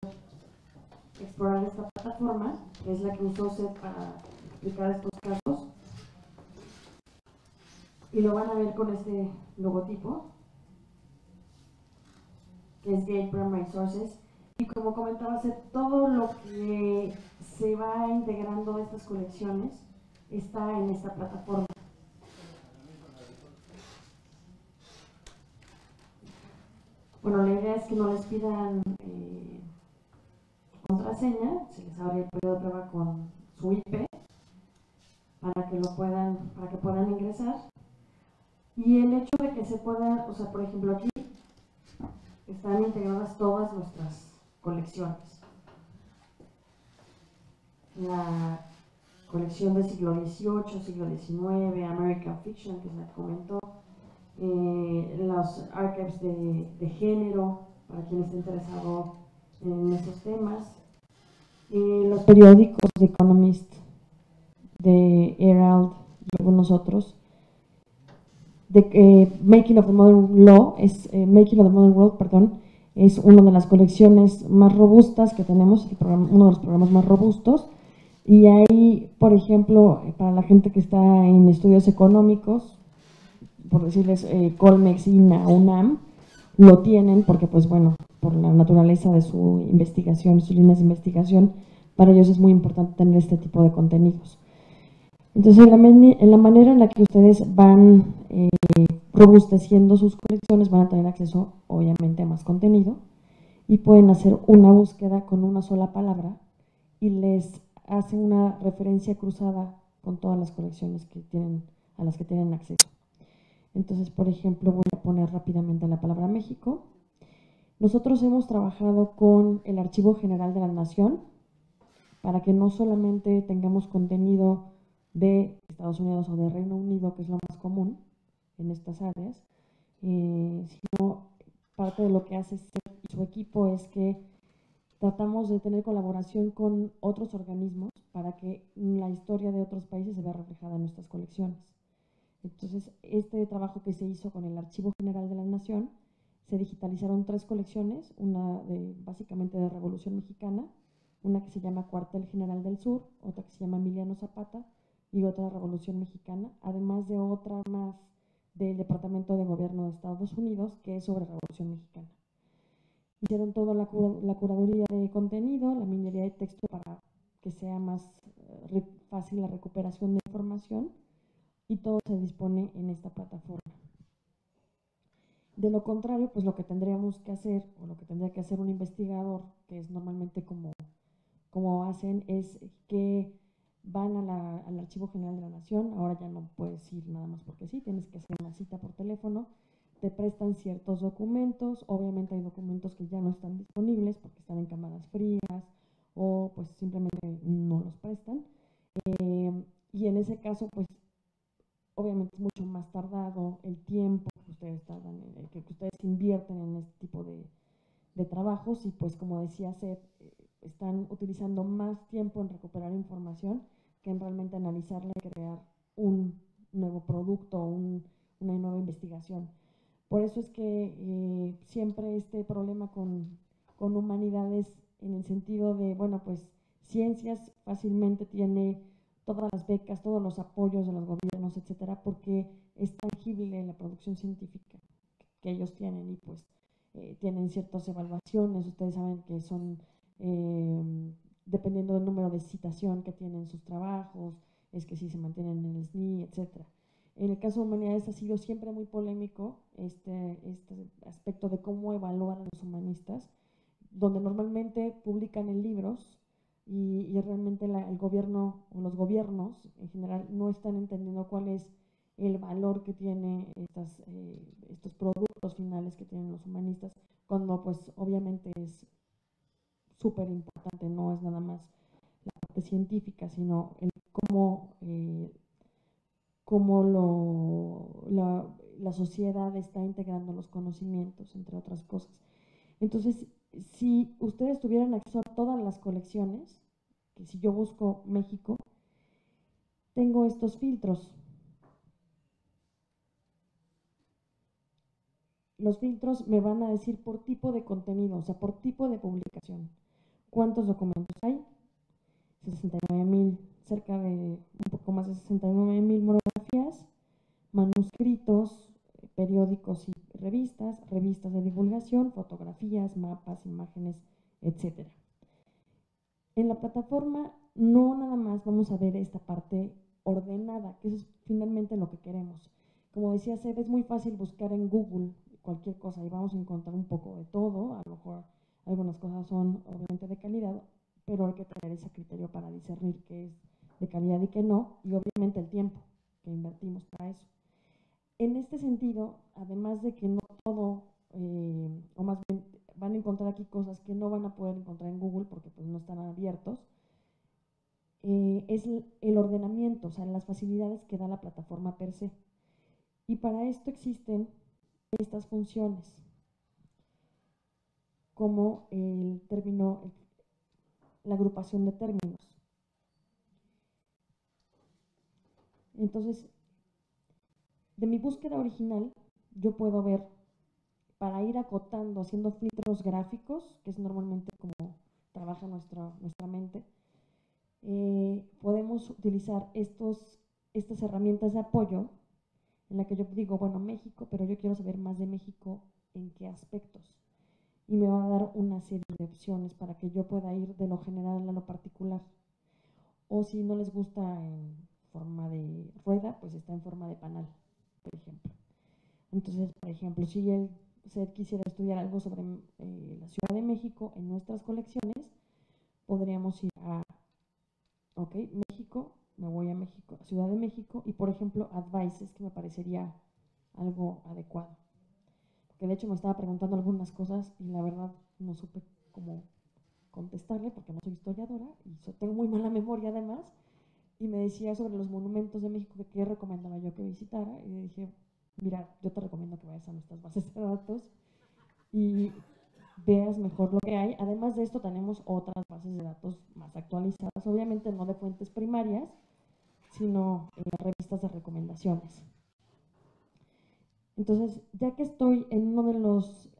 D: explorar esta plataforma, que es la que usó Seth para explicar estos casos, y lo van a ver con este logotipo, que es Gale Primary Sources. Y como comentaba Seth, todo lo que se va integrando de estas colecciones está en esta plataforma. Bueno, la idea es que no les pidan contraseña, se les abre el periodo de prueba con su IP para que puedan ingresar. Y el hecho de que se puedan, o sea, por ejemplo aquí están integradas todas nuestras colecciones. La colección del siglo XVIII, siglo XIX, American Fiction, que se comentó, los archives de género, para quien esté interesado en esos temas, los periódicos de Economist, de Herald y algunos otros. Making of the Modern World, perdón, es una de las colecciones más robustas que tenemos, uno de los programas más robustos. Y hay, por ejemplo, para la gente que está en estudios económicos, por decirles Colmex, INA, UNAM, lo tienen porque, pues bueno, por la naturaleza de su investigación, sus líneas de investigación, para ellos es muy importante tener este tipo de contenidos. Entonces, en la manera en la que ustedes van robusteciendo sus colecciones, van a tener acceso, obviamente, a más contenido y pueden hacer una búsqueda con una sola palabra y les hace una referencia cruzada con todas las colecciones que tienen, a las que tienen acceso. Entonces, por ejemplo, voy a poner rápidamente la palabra México. Nosotros hemos trabajado con el Archivo General de la Nación para que no solamente tengamos contenido de Estados Unidos o de Reino Unido, que es lo más común en estas áreas, sino parte de lo que hace su equipo es que tratamos de tener colaboración con otros organismos para que la historia de otros países se vea reflejada en nuestras colecciones. Entonces, este trabajo que se hizo con el Archivo General de la Nación, se digitalizaron 3 colecciones, una básicamente de Revolución Mexicana, una que se llama Cuartel General del Sur, otra que se llama Emiliano Zapata y otra de Revolución Mexicana, además de otra más del Departamento de Gobierno de Estados Unidos, que es sobre Revolución Mexicana. Hicieron toda la curaduría de contenido, la minería de texto para que sea más fácil la recuperación de información, y todo se dispone en esta plataforma. De lo contrario, pues lo que tendríamos que hacer, o lo que tendría que hacer un investigador, que es normalmente como hacen, es que van al Archivo General de la Nación. Ahora ya no puedes ir nada más porque sí, tienes que hacer una cita por teléfono, te prestan ciertos documentos, obviamente hay documentos que ya no están disponibles porque están en cámaras frías o pues simplemente no los prestan, y en ese caso pues obviamente es mucho más tardado el tiempo que ustedes tardan, que ustedes invierten en este tipo de trabajos, y pues como decía Seth, están utilizando más tiempo en recuperar información que en realmente analizarla y crear un nuevo producto, una nueva investigación. Por eso es que siempre este problema con humanidades, en el sentido de, bueno, pues ciencias fácilmente tiene todas las becas, todos los apoyos de los gobiernos, etcétera, porque es tangible la producción científica que ellos tienen, y pues tienen ciertas evaluaciones. Ustedes saben que son, dependiendo del número de citación que tienen sus trabajos, es que sí se mantienen en el SNI, etcétera. En el caso de humanidades ha sido siempre muy polémico este aspecto de cómo evaluar a los humanistas, donde normalmente publican en libros y realmente el gobierno o los gobiernos en general no están entendiendo cuál es el valor que tiene estos productos finales que tienen los humanistas, cuando pues obviamente es súper importante, no es nada más la parte científica, sino el cómo la sociedad está integrando los conocimientos, entre otras cosas. Entonces, si ustedes tuvieran acceso a todas las colecciones, que si yo busco México, tengo estos filtros. Los filtros me van a decir por tipo de contenido, o sea, por tipo de publicación. ¿Cuántos documentos hay? 69,000, cerca de un poco más de 69,000 monografías, manuscritos, periódicos y revistas, revistas de divulgación, fotografías, mapas, imágenes, etc. En la plataforma no nada más vamos a ver esta parte ordenada, que eso es finalmente lo que queremos. Como decía Seth, es muy fácil buscar en Google cualquier cosa y vamos a encontrar un poco de todo. A lo mejor algunas cosas son obviamente de calidad, pero hay que tener ese criterio para discernir qué es de calidad y qué no, y obviamente el tiempo que invertimos para eso. En este sentido, además de que no todo, o más bien van a encontrar aquí cosas que no van a poder encontrar en Google porque pues no están abiertos, es el ordenamiento, o sea, las facilidades que da la plataforma per se. Y para esto existen estas funciones, como el término, la agrupación de términos. Entonces, de mi búsqueda original, yo puedo ver, para ir acotando, haciendo filtros gráficos, que es normalmente como trabaja nuestra mente, podemos utilizar estas herramientas de apoyo, en la que yo digo, bueno, México, pero yo quiero saber más de México en qué aspectos. Y me va a dar una serie de opciones para que yo pueda ir de lo general a lo particular. O si no les gusta en forma de rueda, pues está en forma de panal, por ejemplo. Entonces, por ejemplo, si usted quisiera estudiar algo sobre la Ciudad de México en nuestras colecciones, podríamos ir a, ok, México, me voy a México, a Ciudad de México, y por ejemplo, advices, que me parecería algo adecuado. Porque de hecho me estaba preguntando algunas cosas y la verdad no supe cómo contestarle porque no soy historiadora y tengo muy mala memoria además. Y me decía sobre los monumentos de México que qué recomendaba yo que visitara. Y le dije, mira, yo te recomiendo que vayas a nuestras bases de datos y veas mejor lo que hay. Además de esto tenemos otras bases de datos más actualizadas, obviamente no de fuentes primarias, sino en las revistas de recomendaciones. Entonces, ya que estoy en uno de los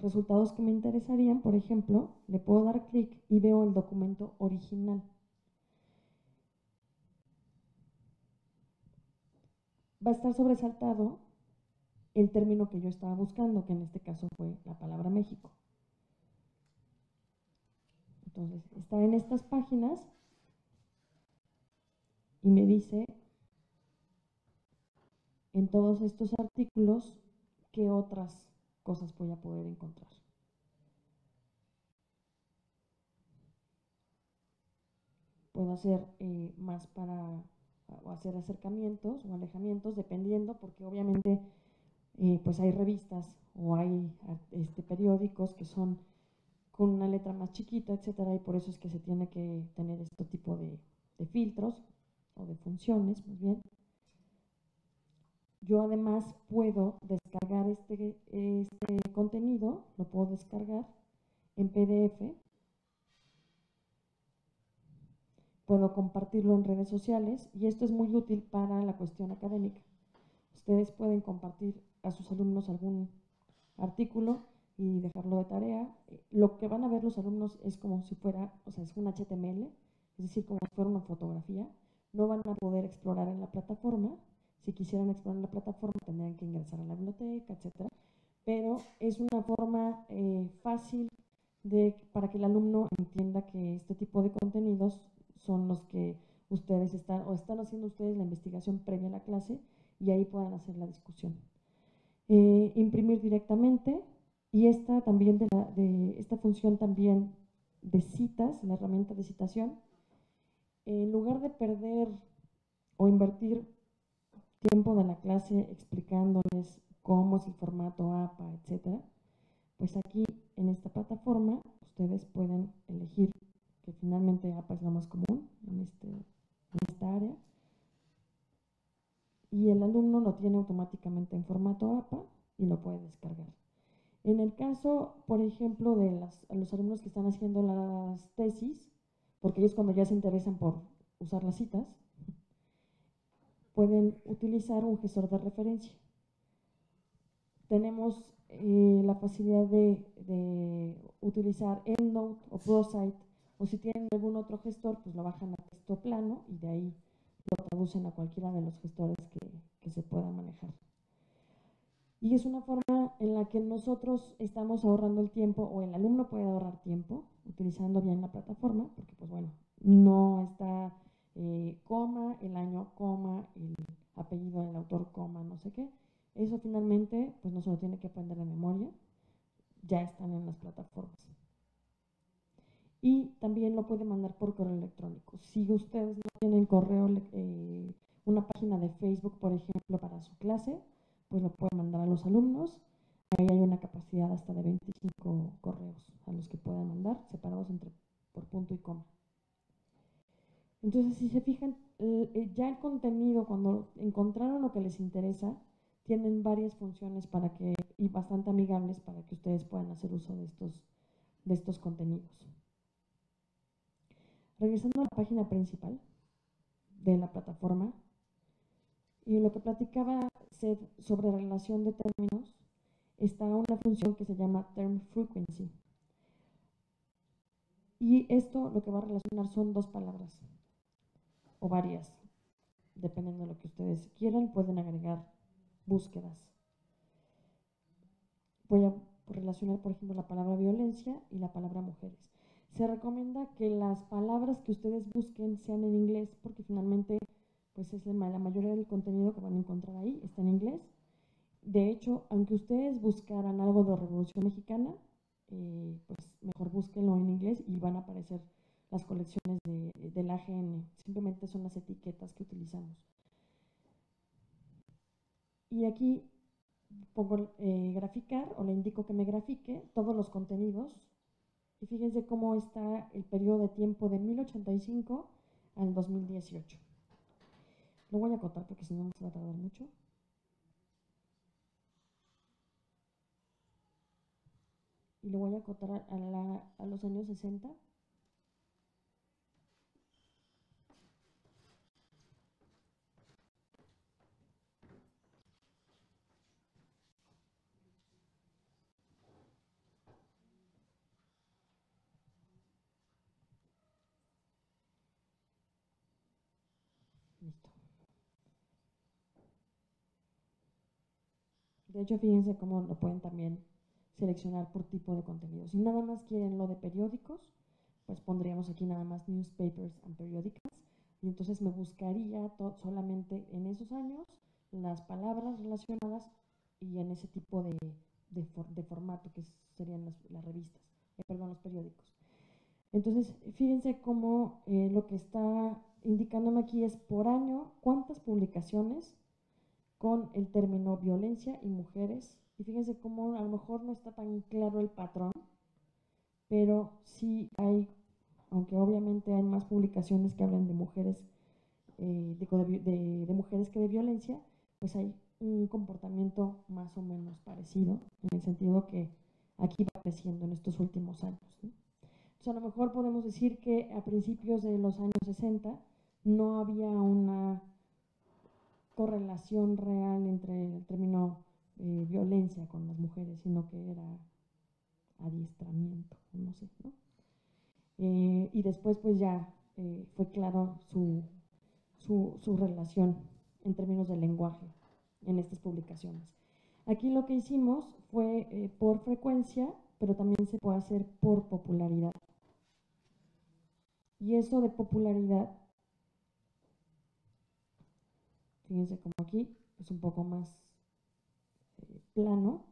D: resultados que me interesarían, por ejemplo, le puedo dar clic y veo el documento original. Va a estar sobresaltado el término que yo estaba buscando, que en este caso fue la palabra México. Entonces, está en estas páginas y me dice en todos estos artículos qué otras cosas voy a poder encontrar. Puedo hacer más para o hacer acercamientos o alejamientos, dependiendo, porque obviamente pues hay revistas o hay periódicos que son con una letra más chiquita, etcétera, y por eso es que se tiene que tener este tipo de filtros o de funciones, más bien. Yo además puedo descargar este contenido, lo puedo descargar en PDF, puedo compartirlo en redes sociales y esto es muy útil para la cuestión académica. Ustedes pueden compartir a sus alumnos algún artículo y dejarlo de tarea. Lo que van a ver los alumnos es como si fuera, o sea, es un HTML, es decir, como si fuera una fotografía. No van a poder explorar en la plataforma. Si quisieran explorar en la plataforma tendrían que ingresar a la biblioteca, etcétera. Pero es una forma fácil para que el alumno entienda que este tipo de contenidos son los que ustedes están haciendo ustedes la investigación previa a la clase y ahí puedan hacer la discusión. Imprimir directamente, y esta también esta función también de citas, la herramienta de citación, en lugar de perder o invertir tiempo de la clase explicándoles cómo es el formato APA, etcétera, pues aquí en esta plataforma ustedes pueden elegir, que finalmente APA es lo más común en esta área, y el alumno lo tiene automáticamente en formato APA y lo puede descargar. En el caso, por ejemplo, de los alumnos que están haciendo las tesis, porque ellos cuando ya se interesan por usar las citas, pueden utilizar un gestor de referencia. Tenemos la facilidad de utilizar EndNote o ProCite, o si tienen algún otro gestor, pues lo bajan a texto plano y de ahí lo traducen a cualquiera de los gestores que se pueda manejar. Y es una forma en la que nosotros estamos ahorrando el tiempo, o el alumno puede ahorrar tiempo, utilizando bien la plataforma, porque pues bueno, no está coma, el año, coma, el apellido del autor, coma, no sé qué. Eso finalmente pues no se lo tiene que aprender de memoria, ya están en las plataformas. Y también lo puede mandar por correo electrónico. Si ustedes no tienen una página de Facebook, por ejemplo, para su clase, pues lo pueden mandar a los alumnos. Ahí hay una capacidad hasta de 25 correos a los que puedan mandar, separados por punto y coma. Entonces, si se fijan, ya el contenido, cuando encontraron lo que les interesa, tienen varias funciones y bastante amigables para que ustedes puedan hacer uso de estos contenidos. Regresando a la página principal de la plataforma, y lo que platicaba Seth sobre relación de términos, está una función que se llama Term Frequency. Y esto lo que va a relacionar son dos palabras, o varias, dependiendo de lo que ustedes quieran, pueden agregar búsquedas. voy a relacionar, por ejemplo, la palabra violencia y la palabra mujeres. Se recomienda que las palabras que ustedes busquen sean en inglés, porque finalmente pues es la mayoría del contenido que van a encontrar ahí está en inglés. De hecho, aunque ustedes buscaran algo de Revolución Mexicana, pues mejor búsquenlo en inglés y van a aparecer las colecciones del AGN. Simplemente son las etiquetas que utilizamos. Y aquí pongo graficar, o le indico que me grafique todos los contenidos. Y fíjense cómo está el periodo de tiempo de 1085 al 2018. Lo voy a acotar porque si no se va a tardar mucho. Y lo voy a acotar a los años 60. Listo. De hecho, fíjense cómo lo pueden también seleccionar por tipo de contenido. Si nada más quieren lo de periódicos, pues pondríamos aquí nada más newspapers and periodicals, y entonces me buscaría solamente en esos años las palabras relacionadas y en ese tipo de formato que serían las revistas, perdón, los periódicos. Entonces, fíjense cómo lo que está indicándome aquí es por año cuántas publicaciones con el término violencia y mujeres. Y fíjense cómo a lo mejor no está tan claro el patrón, pero sí hay, aunque obviamente hay más publicaciones que hablan de mujeres, de mujeres que de violencia, pues hay un comportamiento más o menos parecido, en el sentido que aquí va creciendo en estos últimos años, ¿no? Entonces, a lo mejor podemos decir que a principios de los años 60 no había una correlación real entre el término violencia con las mujeres, sino que era adiestramiento, no sé, ¿no? Y después pues ya fue claro su relación en términos de lenguaje en estas publicaciones. Aquí lo que hicimos fue por frecuencia, pero también se puede hacer por popularidad. Y eso de popularidad, fíjense como aquí es un poco más plano.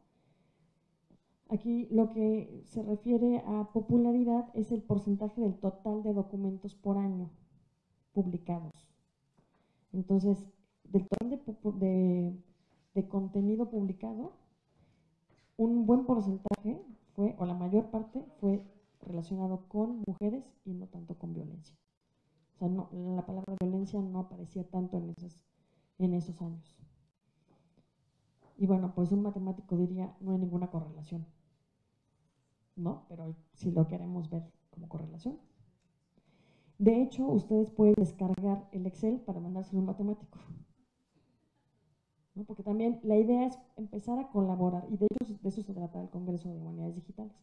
D: Aquí lo que se refiere a popularidad es el porcentaje del total de documentos por año publicados. Entonces, del total de contenido publicado, un buen porcentaje fue, o la mayor parte, fue relacionado con mujeres y no tanto con violencia. O sea, no, la palabra violencia no aparecía tanto en esos años. Y bueno, pues un matemático diría, no hay ninguna correlación, ¿no? Pero si lo queremos ver como correlación. De hecho, ustedes pueden descargar el Excel para mandárselo a un matemático, ¿no? Porque también la idea es empezar a colaborar, y de hecho de eso se trata el Congreso de Humanidades Digitales,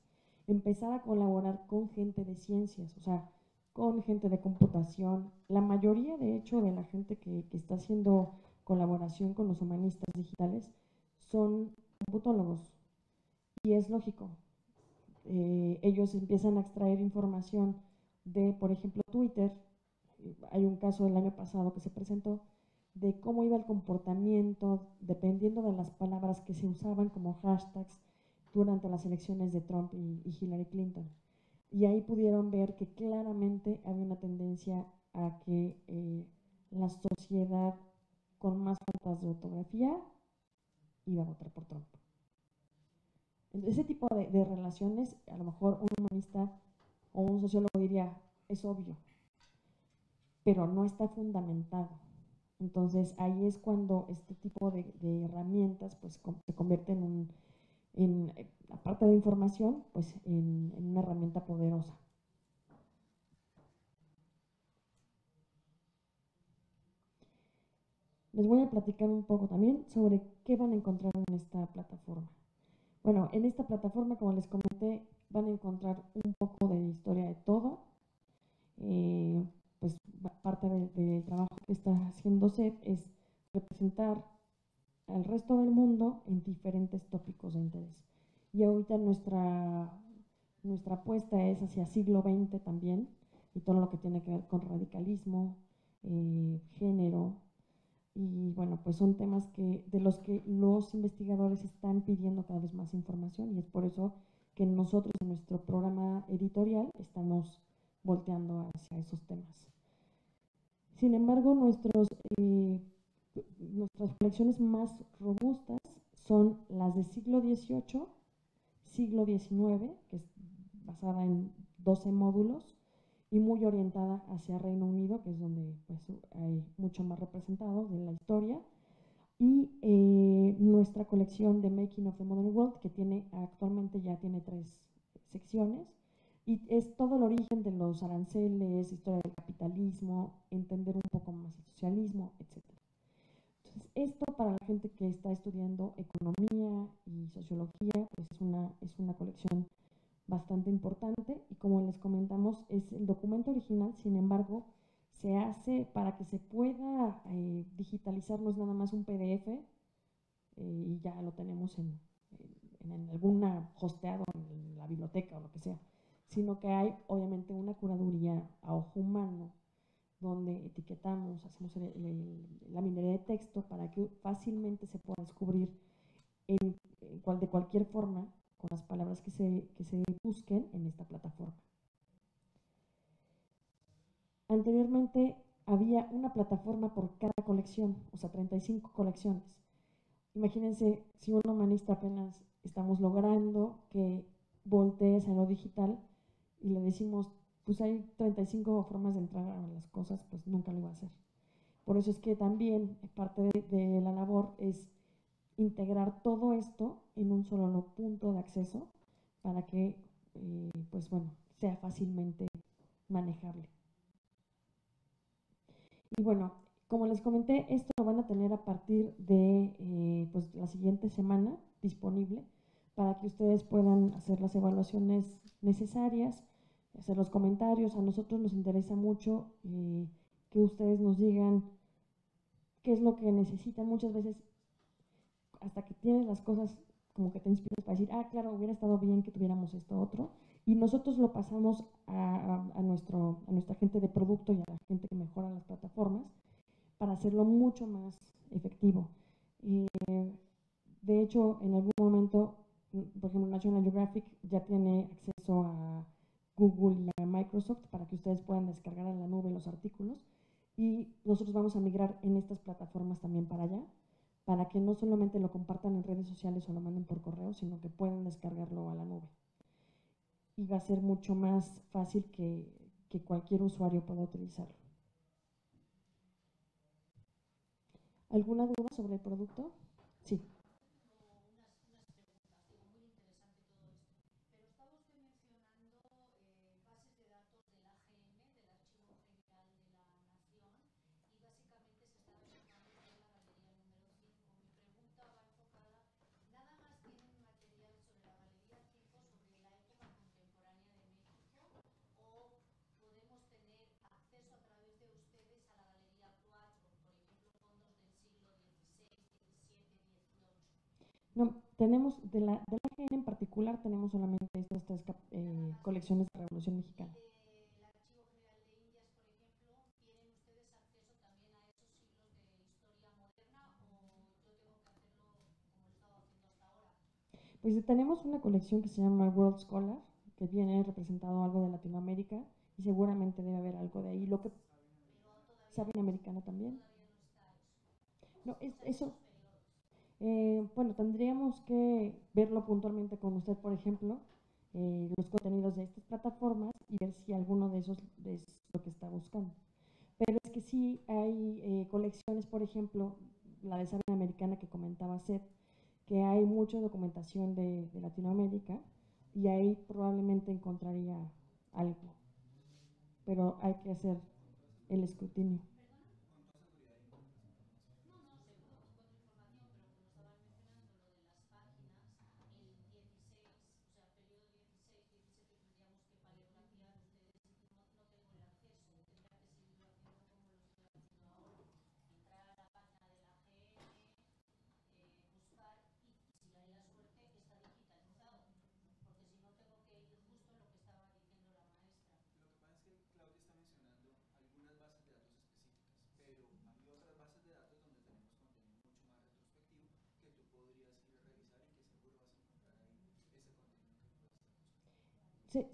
D: empezar a colaborar con gente de ciencias, o sea, con gente de computación. La mayoría, de hecho, de la gente que está haciendo colaboración con los humanistas digitales son computólogos, y es lógico. Ellos empiezan a extraer información de, por ejemplo, Twitter. Hay un caso del año pasado que se presentó de cómo iba el comportamiento dependiendo de las palabras que se usaban como hashtags durante las elecciones de Trump y Hillary Clinton. Y ahí pudieron ver que claramente había una tendencia a que la sociedad con más faltas de ortografía iba a votar por Trump. Entonces, ese tipo de relaciones, a lo mejor un humanista o un sociólogo diría, es obvio, pero no está fundamentado. Entonces, ahí es cuando este tipo de herramientas pues, se convierten aparte de información, pues en una herramienta poderosa. Les voy a platicar un poco también sobre qué van a encontrar en esta plataforma. Bueno, en esta plataforma, como les comenté, van a encontrar un poco de historia de todo. Pues parte del trabajo que está haciendo SED es representar al resto del mundo en diferentes tópicos de interés. y ahorita nuestra apuesta es hacia siglo XX también, y todo lo que tiene que ver con radicalismo, género, y bueno, pues son temas de los que los investigadores están pidiendo cada vez más información, y es por eso que nosotros en nuestro programa editorial estamos volteando hacia esos temas. Sin embargo, nuestras colecciones más robustas son las de siglo XVIII, siglo XIX, que es basada en 12 módulos y muy orientada hacia Reino Unido, que es donde pues, hay mucho más representado de la historia, y nuestra colección de Making of the Modern World, que actualmente ya tiene 3 secciones, y es todo el origen de los aranceles, historia del capitalismo, entender un poco más el socialismo, etc. Entonces, esto para la gente que está estudiando economía y sociología, pues es una colección bastante importante, y como les comentamos, es el documento original. Sin embargo, se hace para que se pueda digitalizar, no es nada más un PDF y ya lo tenemos en alguna hosteado en la biblioteca o lo que sea, sino que hay obviamente una curaduría a ojo humano donde etiquetamos, hacemos la minería de texto para que fácilmente se pueda descubrir de cualquier forma con las palabras que se busquen en esta plataforma. Anteriormente había una plataforma por cada colección, o sea, 35 colecciones. Imagínense, si un humanista apenas estamos logrando que voltee a lo digital y le decimos, pues hay 35 formas de entrar a las cosas, pues nunca lo va a hacer. Por eso es que también parte de la labor es integrar todo esto en un solo punto de acceso para que, pues bueno, sea fácilmente manejable. Y bueno, como les comenté, esto lo van a tener a partir de pues, la siguiente semana disponible para que ustedes puedan hacer las evaluaciones necesarias, hacer los comentarios. A nosotros nos interesa mucho que ustedes nos digan qué es lo que necesitan. Muchas veces hasta que tienes las cosas como que te inspiras para decir, ah, claro, hubiera estado bien que tuviéramos esto otro, y nosotros lo pasamos a nuestra gente de producto y a la gente que mejora las plataformas para hacerlo mucho más efectivo. De hecho, en algún momento, por ejemplo, National Geographic ya tiene acceso a Google y a Microsoft para que ustedes puedan descargar en la nube los artículos, y nosotros vamos a migrar en estas plataformas también para allá, para que no solamente lo compartan en redes sociales o lo manden por correo, sino que puedan descargarlo a la nube. Y va a ser mucho más fácil que cualquier usuario pueda utilizarlo. ¿Alguna duda sobre el producto? Sí. No, tenemos, de la AGN en particular, tenemos solamente estas 3 colecciones de Revolución Mexicana.
E: El Archivo General de Indias, por ejemplo, ¿tienen ustedes acceso también a esos siglos de historia moderna o yo tengo que hacerlo como lo he estado haciendo hasta ahora?
D: Pues tenemos una colección que se llama World Scholar, que viene representado algo de Latinoamérica y seguramente debe haber algo de ahí. Lo que Sabina Americana también. No, eso. Bueno, tendríamos que verlo puntualmente con usted, por ejemplo, los contenidos de estas plataformas y ver si alguno de esos es lo que está buscando. Pero es que sí hay colecciones, por ejemplo, la de Sabina Americana que comentaba Seth, que hay mucha documentación de Latinoamérica y ahí probablemente encontraría algo, pero hay que hacer el escrutinio.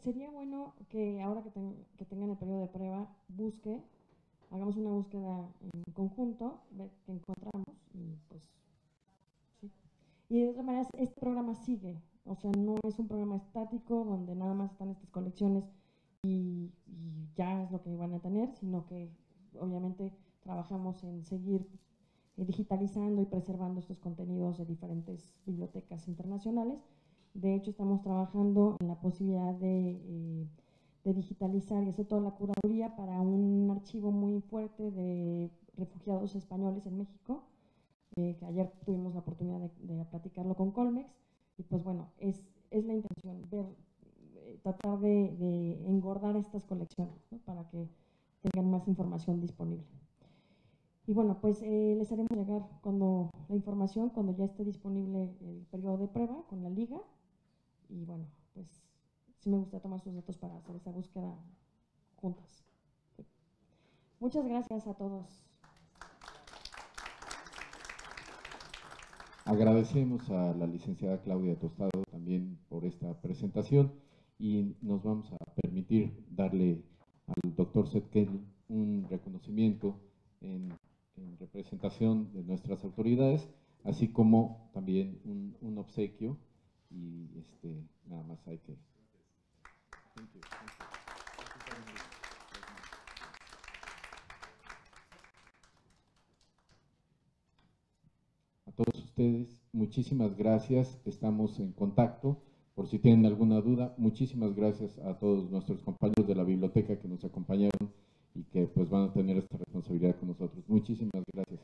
D: sería bueno que ahora que tengan el periodo de prueba, hagamos una búsqueda en conjunto, ver qué encontramos y pues sí. Y de otra manera, este programa sigue, o sea, no es un programa estático donde nada más están estas colecciones y ya es lo que van a tener, sino que obviamente trabajamos en seguir digitalizando y preservando estos contenidos de diferentes bibliotecas internacionales. De hecho, estamos trabajando en la posibilidad de digitalizar y hacer toda la curaduría para un archivo muy fuerte de refugiados españoles en México, que ayer tuvimos la oportunidad de platicarlo con Colmex, y pues bueno, es la intención, tratar de engordar estas colecciones, ¿no? Para que tengan más información disponible. Y bueno, pues les haremos llegar la información cuando ya esté disponible el periodo de prueba con la liga. Y bueno, pues sí me gustaría tomar sus datos para hacer esa búsqueda juntas. Sí. Muchas gracias a todos.
A: Agradecemos a la licenciada Claudia Tostado también por esta presentación y nos vamos a permitir darle al doctor Seth Kelly un reconocimiento en representación de nuestras autoridades, así como también un obsequio y nada más hay que... Thank you. A todos ustedes, muchísimas gracias, estamos en contacto, por si tienen alguna duda, muchísimas gracias a todos nuestros compañeros de la biblioteca que nos acompañaron y que pues van a tener esta responsabilidad con nosotros. Muchísimas gracias.